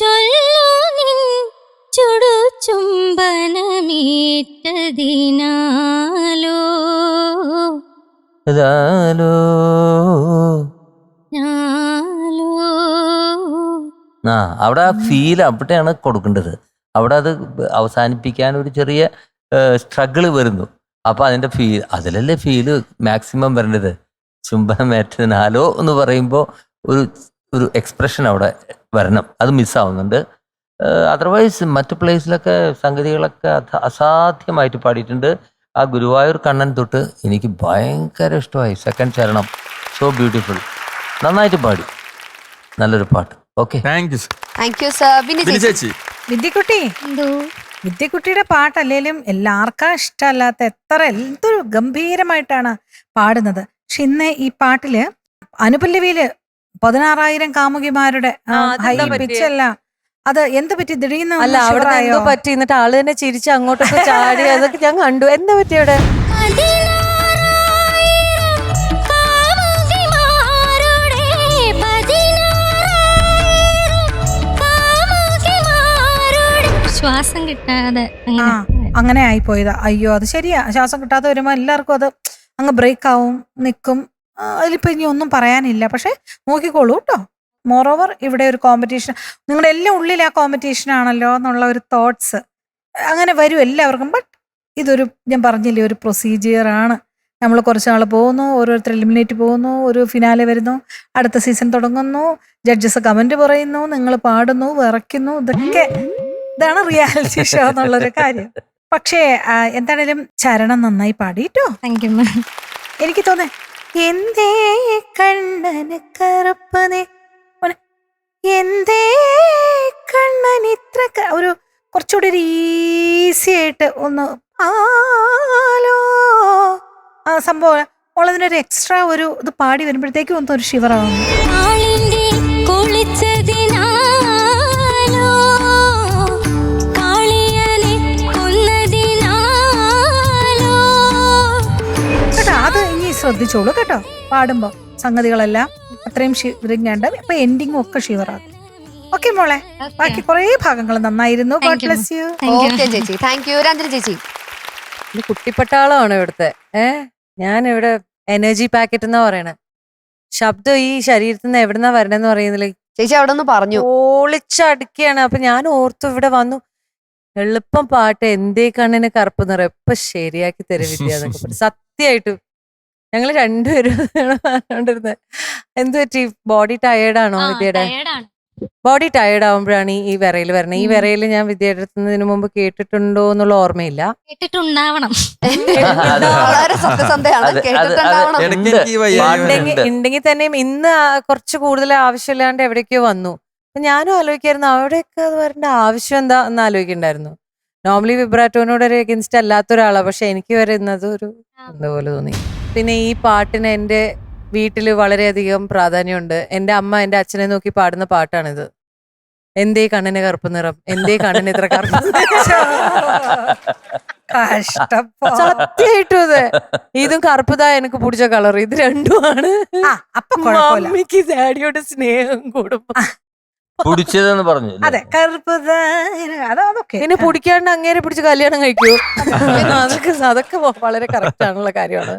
ചൊല്ലു നിൻ ചുടു ചുംബനമേറ്റതിനാലോ ഇതാലോ നാലോ. ആ അവിടെ ആ ഫീൽ അവിടെയാണ് കൊടുക്കേണ്ടത്. അവിടെ അത് അവസാനിപ്പിക്കാൻ ഒരു ചെറിയ സ്ട്രഗിള് വരുന്നു. അപ്പൊ അതിന്റെ ഫീൽ, അതിലല്ലേ ഫീല് മാക്സിമം വരേണ്ടത്. ചുംബനമേറ്റതിനാലോ എന്ന് പറയുമ്പോൾ ഒരു എക്സ്പ്രഷൻ അവിടെ വരണം. അത് മിസ്സാവുന്നുണ്ട്. അതർവൈസ് മറ്റു പ്ലേസിലൊക്കെ സംഗതികളൊക്കെ അസാധ്യമായിട്ട് പാടിയിട്ടുണ്ട്. ആ ഗുരുവായൂർ കണ്ണൻ തൊട്ട് എനിക്ക് ഭയങ്കര ഇഷ്ടമായി. സെക്കൻഡ് ചരണം സോ ബ്യൂട്ടിഫുൾ. നന്നായിട്ട് പാടി. നല്ലൊരു പാട്ട്. Okay, thank you sir. Bini ചേച്ചി. വിദ്യക്കുട്ടി, വിദ്യക്കുട്ടിയുടെ പാട്ടല്ലേലും എല്ലാവർക്കും ഇഷ്ടമല്ലാത്ത എന്തൊരു ഗംഭീരമായിട്ടാണ് പാടുന്നത്. പക്ഷെ ഇന്ന് ഈ പാട്ടില് അനുപല്ലവിയില് 16,000 കാമുകിമാരുടെ ഹൈ പിച്ചല്ല. അത് എന്ത് പറ്റി? ദിടീന്ന് അല്ല, അവിടെ എന്തോ പറ്റി. എന്നിട്ട് ആള് തന്നെ ചിരിച്ച് അങ്ങോട്ടൊക്കെ ചാടി. അതൊക്കെ ഞാൻ കണ്ടു. എന്താ പറ്റി അവിടെ? ശ്വാസം കിട്ടാതെ അങ്ങനെ ആയിപ്പോയതാ. അയ്യോ, അത് ശരിയാ. ശ്വാസം കിട്ടാതെ വരുമ്പോ എല്ലാവർക്കും അത് അങ്ങ് ബ്രേക്ക് ആവും, നിൽക്കും. അതിലിപ്പോ ഇനി ഒന്നും പറയാനില്ല. പക്ഷെ നോക്കിക്കോളൂ കേട്ടോ. മോറോവർ ഇവിടെ ഒരു കോമ്പറ്റീഷൻ, നിങ്ങളുടെ എല്ലാം ഉള്ളിൽ ആ കോമ്പറ്റീഷൻ ആണല്ലോ എന്നുള്ള ഒരു തോട്ട്സ് അങ്ങനെ വരും എല്ലാവർക്കും. ബട്ട് ഇതൊരു, ഞാൻ പറഞ്ഞില്ലേ, ഒരു പ്രൊസീജിയർ ആണ്. നമ്മൾ കുറച്ച് നാൾ പോകുന്നു, ഓരോരുത്തർ എലിമിനേറ്റ് പോകുന്നു, ഒരു ഫിനാലെ വരുന്നു, അടുത്ത സീസൺ തുടങ്ങുന്നു, ജഡ്ജസ് കമന്റ് പറയുന്നു, നിങ്ങൾ പാടുന്നു, വിറയ്ക്കുന്നു. ഇതാണ് റിയാലിറ്റി ഷോ എന്നുള്ളൊരു കാര്യം. പക്ഷേ എന്താണേലും ചരണം നന്നായി പാടിട്ടോ. Thank you. എനിക്ക് തോന്നേ എന്തേ കണ്ണന് കറുപ്പനെ, എന്തേ കണ്ണൻ ഇത്ര ഒരു കുറച്ചുകൂടി ഒരു ഈസി ആയിട്ട് ഒന്ന് ആലോ ആ സംഭവം ഉള്ളതിനൊരു എക്സ്ട്രാ ഒരു ഇത് പാടി വരുമ്പോഴത്തേക്കും ഒന്നും ഒരു ഷിവറാവുന്നു. കേട്ടോ, അത് ഇനി ശ്രദ്ധിച്ചോളൂ കേട്ടോ. പാടുമ്പോ സംഗതികളെല്ലാം അത്രയും ഷിവറിങ്ങാണ്ട്. ഇപ്പൊ എൻഡിങ്ങും ഒക്കെ ഷിവറാകും. ഓക്കെ മോളെ, ബാക്കി കുറെ ഭാഗങ്ങൾ നന്നായിരുന്നു. God bless you. ഓക്കെ ചേച്ചി, താങ്ക് യു. രഞ്ജന ചേച്ചി. ഇത് കുട്ടിപ്പട്ടാളമാണ് ഇവിടുത്തെ. ഞാൻ ഇവിടെ എനർജി പാക്കറ്റ് എന്നാ പറയണേ. ശബ്ദം ഈ ശരീരത്തിൽ നിന്ന് എവിടെന്നാ വരണെന്ന് പറയുന്നില്ല. ചേച്ചി അവിടെ ഒന്ന് പറഞ്ഞു, ഓളിച്ചടുക്കുകയാണ്. അപ്പൊ ഞാൻ ഓർത്തു ഇവിടെ വന്നു, എളുപ്പം പാട്ട് എന്തേ കണ്ണിന് കറുപ്പ് നിറം എപ്പൊ ശരിയാക്കി തരും വിദ്യ എന്നൊക്കെ പറഞ്ഞു. സത്യമായിട്ടും ഞങ്ങള് രണ്ടുപേരും പറഞ്ഞോണ്ടിരുന്നത്. എന്ത് പറ്റി? ബോഡി ടയേർഡാണോ വിദ്യയുടെ? ബോഡി ടയേർഡ് ആവുമ്പോഴാണ് ഈ വിറയിൽ വരണത്. ഈ വിറയിൽ ഞാൻ വിദ്യയുടെ അടുത്തുന്നതിന് മുമ്പ് കേട്ടിട്ടുണ്ടോ എന്നുള്ള ഓർമ്മയില്ല. കേട്ടിട്ടുണ്ടാവണം. ഉണ്ടെങ്കിൽ തന്നെയും ഇന്ന് കുറച്ച് കൂടുതൽ ആവശ്യമില്ലാണ്ട് എവിടേക്കോ വന്നു. അപ്പൊ ഞാനും ആലോചിക്കായിരുന്നു അവിടെയൊക്കെ അത് വരേണ്ട ആവശ്യം എന്താ എന്ന് ആലോചിക്കണ്ടായിരുന്നു. നോർമലി വിബ്രാറ്റോനോട് ഒരു എഗൻസ്റ്റ് അല്ലാത്ത ഒരാളാണ്. പക്ഷെ എനിക്ക് വരെ ഇന്നത് ഒരു എന്താപോലെ തോന്നി. പിന്നെ ഈ പാട്ടിന് എൻ്റെ വീട്ടില് വളരെയധികം പ്രാധാന്യമുണ്ട്. എൻ്റെ അമ്മ എൻ്റെ അച്ഛനെ നോക്കി പാടുന്ന പാട്ടാണിത്. എന്തേ കണ്ണിന് കറുപ്പ് നിറം, എന്തേ കണ്ണിന് ഇത്ര കറുപ്പ്. സത്യമായിട്ടും അതെ. ഇതും കറുപ്പതാ എനിക്ക് പിടിച്ച കളർ. ഇത് രണ്ടുമാണ്. മമ്മിക്ക് ഡാഡിയോട് സ്നേഹം കൂടുമ്പോ കുടിച്ചതെന്ന് പറഞ്ഞു അതെ കറുപ്പ് അതൊക്കെ ഇനി പിടിക്കാണ്ട് അങ്ങേരെ പിടിച്ച് കല്യാണം കഴിക്കൂ. അതൊക്കെ വളരെ കറക്റ്റ് ആണുള്ള കാര്യമാണ്.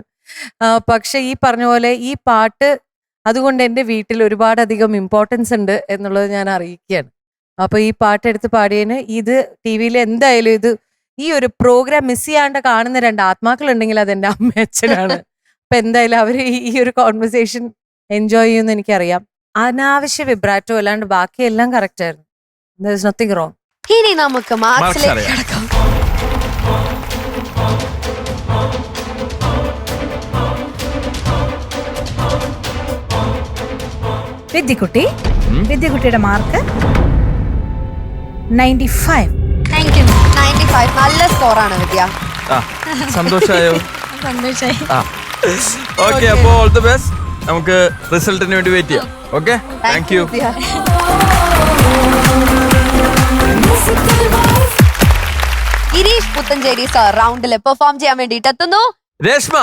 പക്ഷെ ഈ പറഞ്ഞ പോലെ ഈ പാട്ട് അതുകൊണ്ട് എൻ്റെ വീട്ടിൽ ഒരുപാടധികം ഇമ്പോർട്ടൻസ് ഉണ്ട് എന്നുള്ളത് ഞാൻ അറിയിക്കുകയാണ്. അപ്പൊ ഈ പാട്ട് എടുത്ത് പാടിയതിന് ഇത് TV-യിൽ എന്തായാലും ഇത് ഈ ഒരു പ്രോഗ്രാം മിസ് ചെയ്യാണ്ട് കാണുന്ന 2 ആത്മാക്കൾ ഉണ്ടെങ്കിൽ അത് എൻ്റെ അമ്മയച്ഛനാണ്. അപ്പൊ എന്തായാലും അവർ ഈ ഒരു കോൺവെർസേഷൻ എൻജോയ് ചെയ്യുമെന്ന് എനിക്കറിയാം. അനാവശ്യ വിബ്രാറ്റോ അല്ലാണ്ട് ബാക്കിയെല്ലാം കറക്റ്റ് ആയിരുന്നു. There is nothing wrong. ഇനി നമുക്ക് മാർക്സിലേക്ക് അറിയാം. കടക്കാം. വിദ്യക്കുട്ടിയുടെ മാർക്ക് 95. Thank you. 95 നല്ല സ്കോറാണ് വിദ്യ. സന്തോഷായോ? സന്തോഷായി. ഓക്കെ, അപ്പോ ഓൾ ദി ബെസ്റ്റ്. നമുക്ക് റിസൾട്ടിന് വേണ്ടി വെയിറ്റ് ചെയ്യാം. Okay, thank you. Vidya. Girish Puthenchery sir റൗണ്ടിൽ പെർഫോം ചെയ്യാൻ വേണ്ടിയിട്ട് എത്തുന്നു. രേഷ്മ.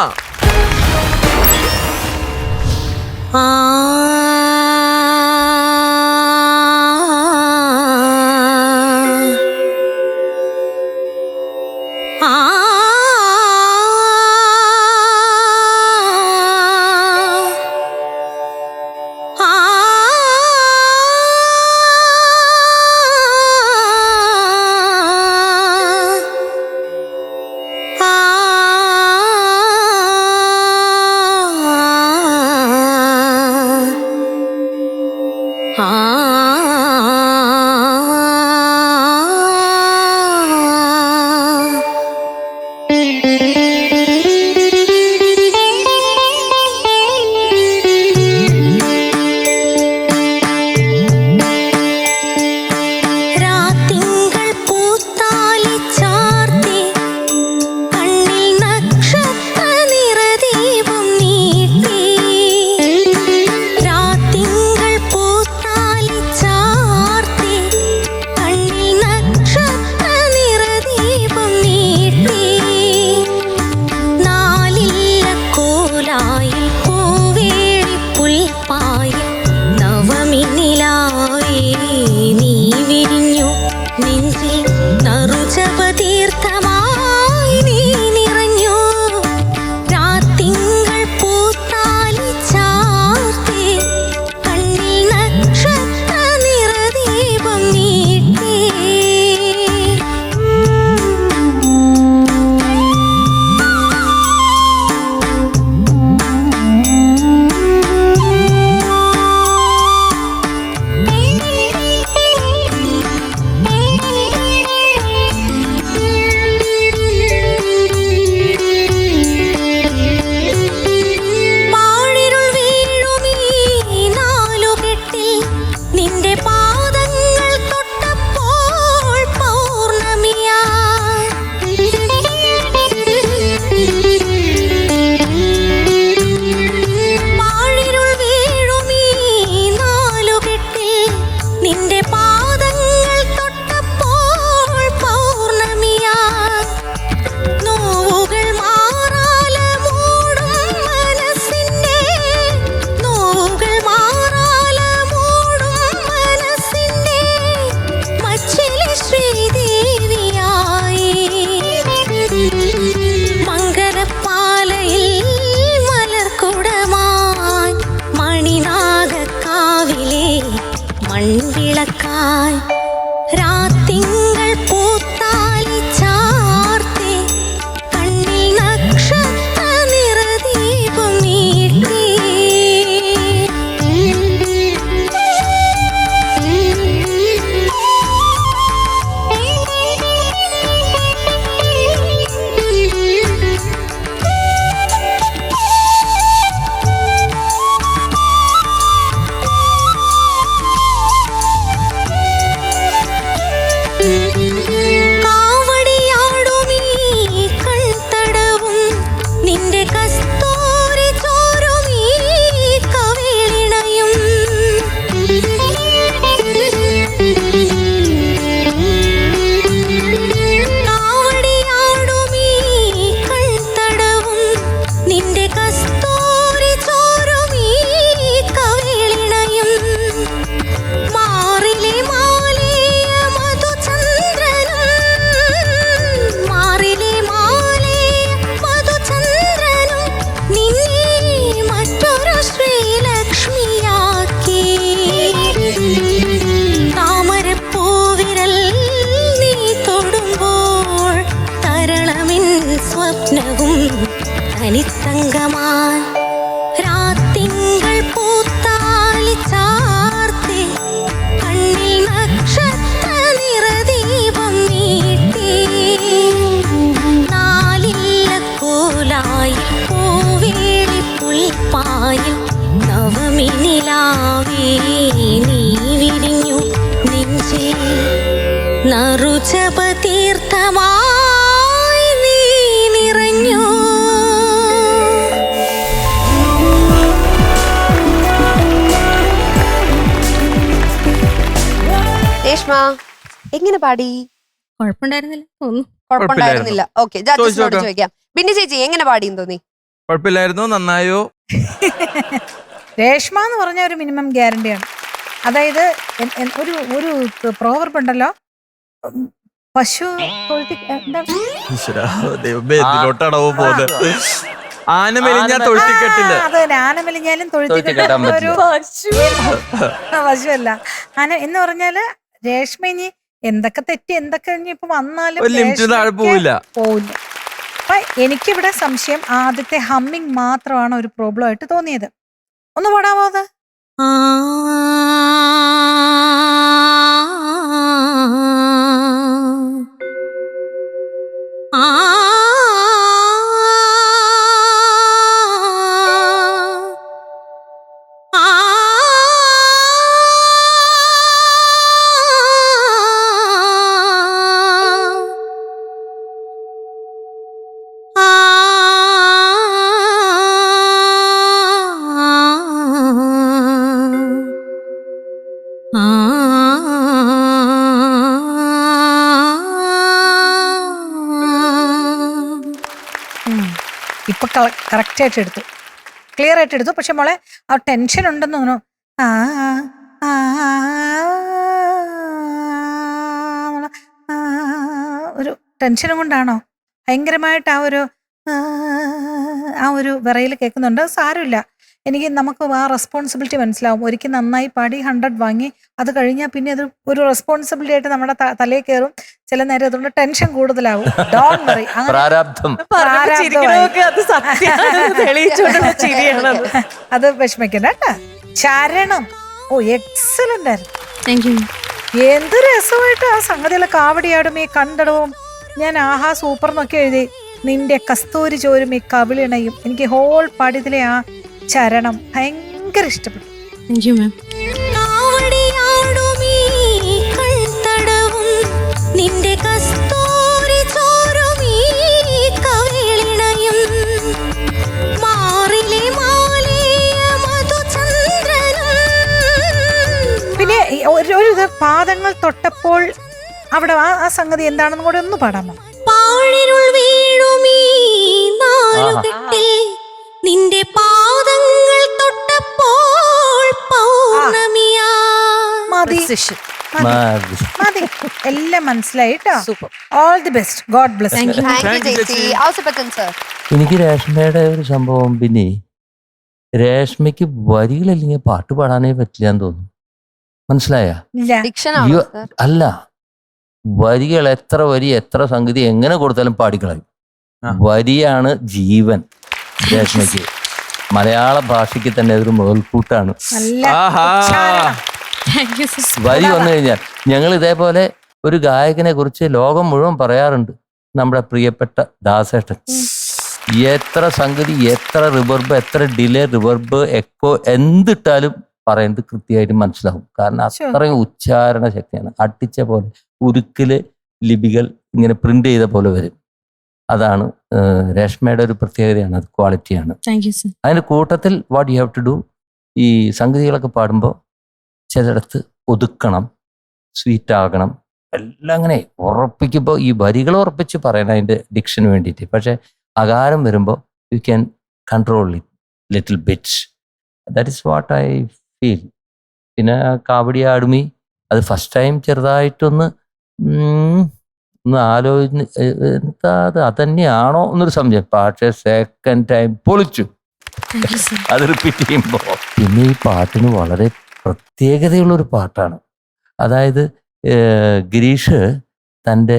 രാത്തിങ്കൾ പൂത്താലി തനിത്തങ്കമാൻ രാത്തിങ്കൾ പൂത്താലി ചാർത്തി കണ്ണിൽ നക്ഷത്ര നിറദീപം നീട്ടി നാലില്ല കോലായി പൂവേളി പുൽപ്പായിൽ നവമിനിലാവേ നീ വിരിഞ്ഞു നെഞ്ചിൽ നറുജപതീർത്ഥമായി നീ നിറഞ്ഞു. രേഷ്മ എങ്ങനെ പാടി? കുഴപ്പമുണ്ടായിരുന്നില്ല തോന്നുന്നു. കുഴപ്പമുണ്ടായിരുന്നില്ല. ഓക്കെ, ജഡ്ജസിനോട് ചോദിച്ചോക്കാം. ചോദിക്കാം. ബിന്നി ചേച്ചി എങ്ങനെ പാടിയെന്ന് തോന്നി? കുഴപ്പമില്ലായിരുന്നു, നന്നായോ? രേഷ്മ എന്ന് പറഞ്ഞ ഒരു മിനിമം ഗ്യാരണ്ടിയാണ്. അതായത് ഒരു ഒരു പ്രോവർബ് ഉണ്ടല്ലോ, പശു തൊഴുത്തി ഈശ്വരാ, ദൈവമേ, എന്തിലോട്ടാണോ പോകുന്നത്? ആന മെലിഞ്ഞ തൊഴുത്തിക്കെട്ടില്ല. അത് ആന മെലിഞ്ഞാലും കെട്ടാൻ ഒരു പശുവല്ല ആന എന്ന് പറഞ്ഞാല്. രേഷ്മ ഇനി എന്തൊക്കെ തെറ്റി എന്തൊക്കെ ഇനി ഇപ്പൊ വന്നാലും ഒരു ലിമിറ്റിന് താഴെ പോവില്ല. പോവില്ല. അപ്പൊ എനിക്കിവിടെ സംശയം, ആദ്യത്തെ ഹമ്മിങ് മാത്രമാണ് ഒരു പ്രോബ്ലം ആയിട്ട് തോന്നിയത്. ഒന്ന് പാടാമോ അത്? ഇപ്പൊ കറക്റ്റ് ആയിട്ട് എടുത്തു, ക്ലിയർ ആയിട്ട് എടുത്തു. പക്ഷെ മോളെ ആ ടെൻഷൻ ഉണ്ടെന്ന് തോന്നുന്നു. ആ ആ, ഒരു ടെൻഷനും കൊണ്ടാണോ ഭയങ്കരമായിട്ട് ആ ഒരു വിറയിൽ കേൾക്കുന്നുണ്ട്. സാരമില്ല, നമുക്ക് ആ റെസ്പോൺസിബിലിറ്റി മനസ്സിലാവും. ഒരിക്കൽ നന്നായി പാടി 100 വാങ്ങി, അത് കഴിഞ്ഞാൽ പിന്നെ അത് ഒരു റെസ്പോൺസിബിലിറ്റി ആയിട്ട് നമ്മുടെ തലയിൽ കയറും. ചില നേരം അതുകൊണ്ട് ടെൻഷൻ കൂടുതലാവും. Don't worry. അത് വിഷമിക്കണ്ട കേട്ടാ. ചരണം, ഓ എക്സലന്റ് ആയിരുന്നു. എന്ത് രസമായിട്ട് ആ സംഗതികളെ കാവടിയാടും ഈ കണ്ടടവും. ഞാൻ ആഹാ സൂപ്പർ എന്നൊക്കെ എഴുതി. നിന്റെ കസ്തൂരി ചോരും ഈ കവിളിണയും. എനിക്ക് ഹോൾ പാടിയതിലെ ആ ചരണം ഭയങ്കര ഇഷ്ടപ്പെട്ടു. നിന്റെ കസ്തൂരി ചോരും ഈ കവിളിണയും മാറിലെ മാലിയ മധുചന്ദ്രനും. പിന്നെ ഒരു പാദങ്ങൾ തൊട്ടപ്പോൾ അവിടെ ആ സംഗതി എന്താണെന്ന് കൂടെ ഒന്ന് പാടാമോ? പാഴിരുൾ വീഴുമീ നാലുകെട്ടിൽ നിന്റെ പാദങ്ങൾ തൊട്ടപ്പോൾ പൗർണമിയാ. മതി മതി, എല്ലാം മനസ്സിലായി കേട്ടോ. All the best, God bless. എനിക്ക് രേഷ്മയുടെ ഒരു സംഭവം, പിന്നെ രേഷ്മയ്ക്ക് വരികളില്ലെങ്കിൽ പാട്ട് പാടാനേ പറ്റില്ല എന്ന് തോന്നുന്നു. മനസ്സിലായ? അല്ല, വരികൾ എത്ര വരി എത്ര സംഗതി എങ്ങനെ കൊടുത്താലും പാടിക്കളയും. വരിയാണ് ജീവൻ രേഷ്മയ്ക്ക്. മലയാള ഭാഷയ്ക്ക് തന്നെ ഒരു മുതൽക്കൂട്ടാണ് വരി വന്നു കഴിഞ്ഞാൽ. ഞങ്ങൾ ഇതേപോലെ ഒരു ഗായകനെ കുറിച്ച് ലോകം മുഴുവൻ പറയാറുണ്ട്, നമ്മുടെ പ്രിയപ്പെട്ട ദാസേട്ടൻ. എത്ര സംഗതി, എത്ര റിവർബ്, എത്ര ഡിലേ, റിവർബ്, എക്കോ, എന്തിട്ടാലും പറയുന്നത് കൃത്യമായിട്ട് മനസ്സിലാവും. കാരണം അത്രയും ഉച്ചാരണ ശക്തിയാണ്. അട്ടിച്ച പോലെ ഉരുക്കില് ലിപികൾ ഇങ്ങനെ പ്രിന്റ് ചെയ്ത പോലെ വരും. അതാണ് രേഷ്മയുടെ ഒരു പ്രത്യേകതയാണ്, അത് ക്വാളിറ്റിയാണ്. അതിന്റെ കൂട്ടത്തിൽ what you have to do, ഈ സംഗതികളൊക്കെ പാടുമ്പോൾ ചിലയിടത്ത് ഒതുക്കണം, സ്വീറ്റ് ആകണം, എല്ലാം അങ്ങനെ ഉറപ്പിക്കുമ്പോൾ ഈ വരികൾ ഉറപ്പിച്ച് പറയണം അതിൻ്റെ ഡിക്ഷന് വേണ്ടിയിട്ട്. പക്ഷെ അകാരം വരുമ്പോൾ you can control it little bit. That is what I feel. പിന്നെ കാവടി ആടുമി അത് ഫസ്റ്റ് ടൈം ചെറുതായിട്ടൊന്ന് ആലോചിച്ച് എന്താ അത് തന്നെയാണോ എന്നൊരു സംശയം. പക്ഷേ സെക്കൻഡ് ടൈം പൊളിച്ചു അത് റിപ്പീറ്റ് ചെയ്യുമ്പോൾ. പിന്നെ ഈ പാട്ടിന് വളരെ പ്രത്യേകതയുള്ളൊരു പാട്ടാണ്. അതായത് ഗിരീഷ് തൻ്റെ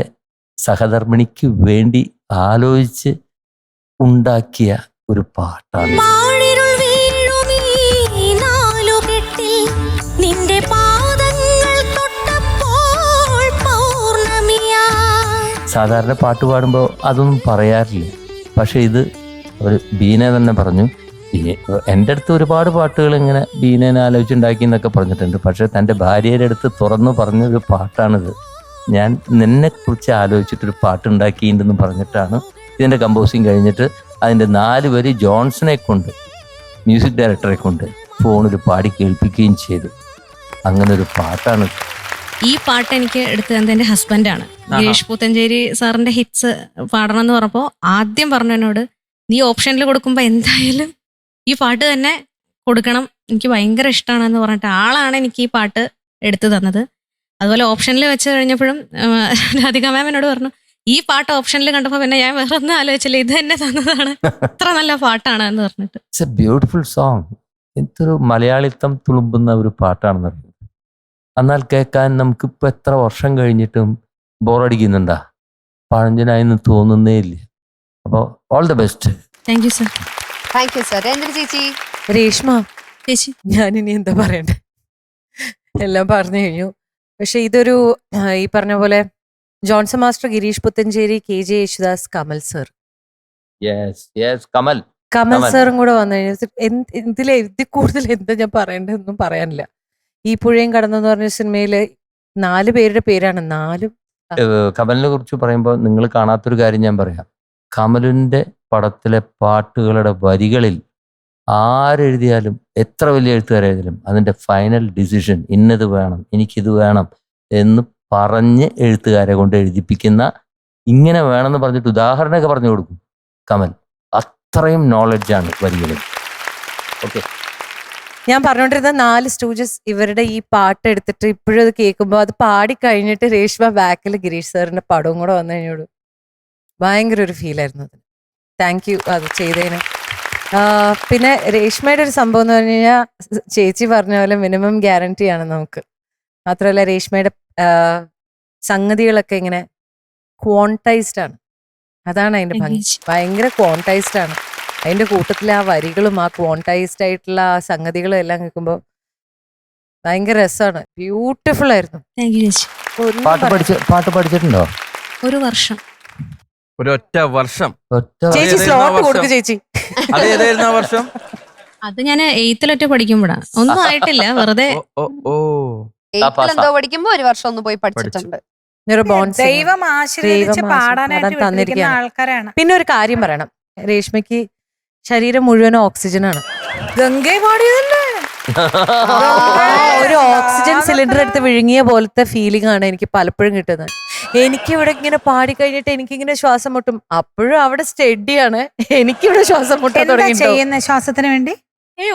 സഹധർമ്മിണിക്ക് വേണ്ടി ആലോചിച്ച് ഉണ്ടാക്കിയ ഒരു പാട്ടാണ്. പാഴിരുൾ വീഴുമീ നാലുകെട്ടിൽ നിന്റെ പാദങ്ങൾ തൊട്ടപ്പോൾ പൗർണമിയായി. സാധാരണ പാട്ട് പാടുമ്പോൾ അതൊന്നും പറയാറില്ല. പക്ഷെ ഇത് ഒരു ബീന തന്നെ പറഞ്ഞു. എൻ്റെ അടുത്ത് ഒരുപാട് പാട്ടുകൾ ഇങ്ങനെ ബീനേനെ ആലോചിച്ചുണ്ടാക്കി എന്നൊക്കെ പറഞ്ഞിട്ടുണ്ട്. പക്ഷെ തൻ്റെ ഭാര്യയുടെ അടുത്ത് തുറന്നു പറഞ്ഞൊരു പാട്ടാണിത്. ഞാൻ നിന്നെ കുറിച്ച് ആലോചിച്ചിട്ടൊരു പാട്ടുണ്ടാക്കിയിട്ടുണ്ടെന്ന് പറഞ്ഞിട്ടാണ് ഇതിൻ്റെ കമ്പോസിങ് കഴിഞ്ഞിട്ട് അതിൻ്റെ 4 വരി ജോൺസനെ കൊണ്ട്, മ്യൂസിക് ഡയറക്ടറെ കൊണ്ട് ഫോണിൽ പാടി കേൾപ്പിക്കുകയും ചെയ്തു. അങ്ങനെ ഒരു പാട്ടാണ്. ഈ പാട്ട് എനിക്ക് എടുത്തു തന്നത് എൻ്റെ ഹസ്ബൻഡാണ്. ഗിരീഷ് പുത്തഞ്ചേരി സാറിന്റെ ഹിറ്റ്സ് പാടണം എന്ന് പറഞ്ഞപ്പോൾ ആദ്യം പറഞ്ഞു എന്നോട്, നീ ഓപ്ഷനിൽ കൊടുക്കുമ്പോൾ എന്തായാലും ഈ പാട്ട് തന്നെ കൊടുക്കണം, എനിക്ക് ഭയങ്കര ഇഷ്ടമാണെന്ന് പറഞ്ഞിട്ട് ആളാണ് എനിക്ക് ഈ പാട്ട് എടുത്തു തന്നത്. അതുപോലെ ഓപ്ഷനിൽ വെച്ച് കഴിഞ്ഞപ്പോഴും രാധിക മാം എന്നോട് പറഞ്ഞു, ഈ പാട്ട് ഓപ്ഷനിൽ കണ്ടപ്പോൾ പിന്നെ ഞാൻ വേറെ ഒന്നും ആലോചിച്ചില്ല, ഇത് തന്നെ തന്നതാണ്, അത്ര നല്ല പാട്ടാണ് എന്ന് പറഞ്ഞിട്ട്. It's A beautiful song. എന്തൊരു മലയാളിത്തം തുളുമ്പുന്ന ഒരു പാട്ടാണെന്ന് അറിയുന്നത്. എന്നാൽ കേൾക്കാൻ നമുക്കിപ്പോൾ എത്ര വർഷം കഴിഞ്ഞിട്ടും ബോറടിക്കുന്നുണ്ടാ? പഴഞ്ചനായെന്ന് തോന്നുന്നേ ഇല്ല. അപ്പോൾ all the best. Thank you sir. Thank you sir. Ranjana ചേച്ചി. രേഷ്മ ചേച്ചി, ഞാനിനി എന്താ പറയണ്ടേ, എല്ലാം പറഞ്ഞു കഴിഞ്ഞു. പക്ഷെ ഇതൊരു ഈ പറഞ്ഞ പോലെ Johnson master, Girish Puthenchery, KJ Yesudas, Kamal sir, Kamal സാറും കൂടെ വന്നു കഴിഞ്ഞാൽ ഇതിൽ കൂടുതൽ എന്താ ഞാൻ പറയേണ്ടതെന്നും പറയാനില്ല. ഈ പുഴയും കടന്നെന്ന് പറഞ്ഞ സിനിമയില് 4 പേരുടെ പേരാണ്. 4 കമലിനെ കുറിച്ച് പറയുമ്പോൾ നിങ്ങൾ കാണാത്തൊരു കാര്യം ഞാൻ പറയാം. കമലിന്റെ പടത്തിലെ പാട്ടുകളുടെ വരികളിൽ ആരെഴുതിയാലും, എത്ര വലിയ എഴുത്തുകാരെഴുതിയാലും അതിന്റെ ഫൈനൽ ഡിസിഷൻ ഇന്നത് വേണം, എനിക്കിത് വേണം എന്ന് പറഞ്ഞ് എഴുത്തുകാരെ കൊണ്ട് എഴുതിപ്പിക്കുന്ന, ഇങ്ങനെ വേണമെന്ന് പറഞ്ഞിട്ട് ഉദാഹരണമൊക്കെ പറഞ്ഞു കൊടുക്കും കമൽ. അത്രയും നോളജാണ് വരികളിൽ. ഓക്കെ, ഞാൻ പറഞ്ഞോണ്ടിരുന്ന 4 സ്റ്റൂജസ് ഇവരുടെ ഈ പാട്ട് എടുത്തിട്ട് ഇപ്പോഴും അത് കേൾക്കുമ്പോൾ അത് പാടി കഴിഞ്ഞിട്ട് രേഷ്മ ബാക്കിൽ ഗിരീഷ് സാറിന്റെ പടവും കൂടെ വന്നു കഴിഞ്ഞോട് ഭയങ്കര ഒരു ഫീലായിരുന്നു അത്. താങ്ക് യു അത് ചെയ്തതിന്. പിന്നെ രേഷ്മയുടെ ഒരു സംഭവം എന്ന് പറഞ്ഞു കഴിഞ്ഞാൽ ചേച്ചി പറഞ്ഞ പോലെ മിനിമം ഗ്യാരണ്ടി ആണ് നമുക്ക്. മാത്രമല്ല രേഷ്മയുടെ സംഗതികളൊക്കെ ഇങ്ങനെ ക്വാണ്ടൈസ്ഡ് ആണ്. അതാണ് അതിന്റെ ഭംഗി. ഭയങ്കര ക്വാണ്ടൈസ്ഡ് ആണ്. അതിന്റെ കൂട്ടത്തിലെ ആ വരികളും ആ ക്വാണ്ടൈസ്ഡ് ആയിട്ടുള്ള ആ സംഗതികളും എല്ലാം കേൾക്കുമ്പോൾ ഭയങ്കര രസമാണ്. ബ്യൂട്ടിഫുൾ ആയിരുന്നു. താങ്ക് യു ചേച്ചി. പാട്ട് പഠിച്ചിട്ടുണ്ടോ? ഒരു വർഷം. ഒരൊറ്റ വർഷം. ചേച്ചി സ്ലോട്ട് കൊടുക്കും ചേച്ചി. അതേതായിരുന്നു ആ വർഷം? അത് ഞാൻ 8th പഠിക്കുമ്പോഴാ, ഒന്നും ആയിട്ടില്ല, വെറുതെ എന്തോ പഠിക്കുമ്പോ ഒരു വർഷം ഒന്ന് പോയി പഠിച്ചിട്ടുണ്ട്. ദൈവം ആശീർവദിച്ച് പാടാനായിട്ട് വിട്ടിരിക്കുന്ന ആൾക്കാരാണ്. പിന്നെ ഒരു കാര്യം പറയണം, രേഷ്മയ്ക്ക് ശരീരം മുഴുവനും ഓക്സിജനാണ്. ഗംഗേ പാടിയതല്ലേ? ഒരു ഓക്സിജൻ സിലിണ്ടർ എടുത്ത് വിഴുങ്ങിയ പോലത്തെ ഫീലിംഗ് ആണ് എനിക്ക് പലപ്പോഴും കിട്ടുന്നത്. എനിക്കിവിടെ ഇങ്ങനെ പാടി കഴിഞ്ഞിട്ട് എനിക്കിങ്ങനെ ശ്വാസം മുട്ടും, അപ്പോഴും അവിടെ സ്റ്റഡിയാണ്, എനിക്കിവിടെ ശ്വാസം മുട്ടാൻ തുടങ്ങി. ശ്വാസത്തിന് വേണ്ടി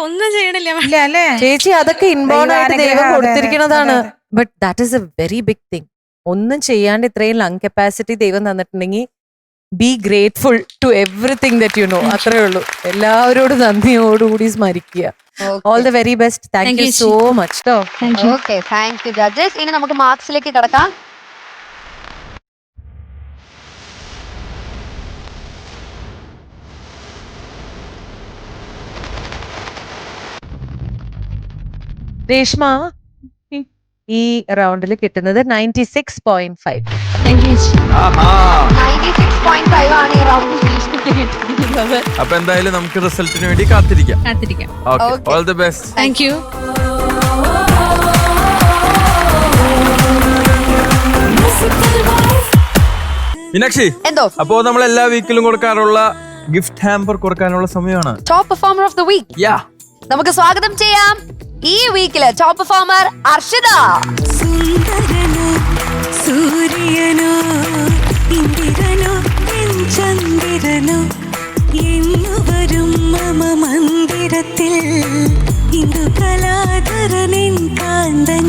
ഒന്നും ചെയ്യണില്ല അല്ലേ ചേച്ചി? അതൊക്കെ ഇൻബോൺ ആയിട്ട് ദൈവം കൊടുത്തിരിക്കുന്നതാണ്. But that is a very big thing. ഒന്നും ചെയ്യാണ്ട് ഇത്രയും ലങ് കപ്പാസിറ്റി ദൈവം തന്നിട്ടുണ്ടെങ്കിൽ be grateful to everything that you know. അത്രേ ഉള്ളൂ. എല്ലാവരോടും നന്ദിയോടുകൂടി സ്മരിക്കുക. All the very best. Thank you so much. Okay, thank you judges. ഇനി നമുക്ക് മാർക്സിലേക്ക് കിടക്കാം. രേഷ്മ ഈ റൗണ്ടിൽ കിട്ടുന്നത് 96.5. അപ്പൊ എന്തായാലും നമുക്ക് റിസൾട്ടിന് വേണ്ടി കാത്തിരിക്കാം. All the best. Thank U. Meenakshi, എന്തോ അപ്പോ നമ്മൾ എല്ലാ വീക്കിലും കൊടുക്കാറുള്ള ഗിഫ്റ്റ് ഹാമ്പർ കൊടുക്കാനുള്ള സമയമാണ്. Top performer of the week. നമുക്ക് സ്വാഗതം ചെയ്യാം ഈ വീക്കിലെ ടോപ്പ് പെർഫോമർ അർഷിത. സുന്ദരനോ സൂര്യനോ ഇന്ദിരനോ ചന്ദ്രനോ എന്നുവരും മമ മന്ദിരത്തിൽ ഇന്ദു കലാധരനിൻ കാന്തൻ.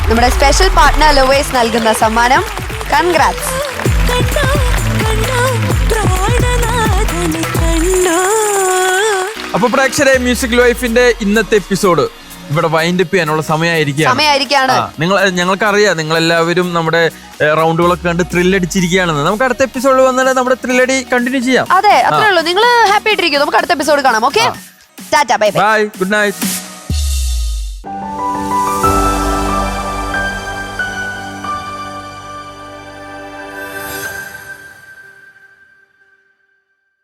നമ്മുടെ സ്പെഷ്യൽ പാർട്ട്ണർ ലവേഴ്സ് നൽകുന്ന സമ്മാനം. കൺഗ്രാറ്റ്സ്. കണ്ടോ കണ്ടോ പ്രാണനാഥനെ കണ്ടോ. അപ്പൊ പ്രേക്ഷകരെ, മ്യൂസിക് ലൈഫിന്റെ ഇന്നത്തെ എപ്പിസോഡ് ഇവിടെ വൈൻഡ് അപ്പ് ചെയ്യാനുള്ള സമയമായിരിക്കുകയാണ്. ഞങ്ങൾക്കറിയാം നിങ്ങളെല്ലാവരും നമ്മുടെ റൗണ്ടുകളൊക്കെ കണ്ട് ത്രില്ലടിച്ചിരിക്കുകയാണെന്ന്. നമുക്ക് അടുത്ത എപ്പിസോഡിൽ വന്നാൽ നമ്മുടെ ത്രില്ലടി കണ്ടിന്യൂ ചെയ്യാം. അതെ, അത്രേ ഉള്ളൂ. നിങ്ങൾ ഹാപ്പി ആയിട്ടിരിക്കും. നമുക്ക് അടുത്ത എപ്പിസോഡ് കാണാം. Okay, Tata, bye bye, good night.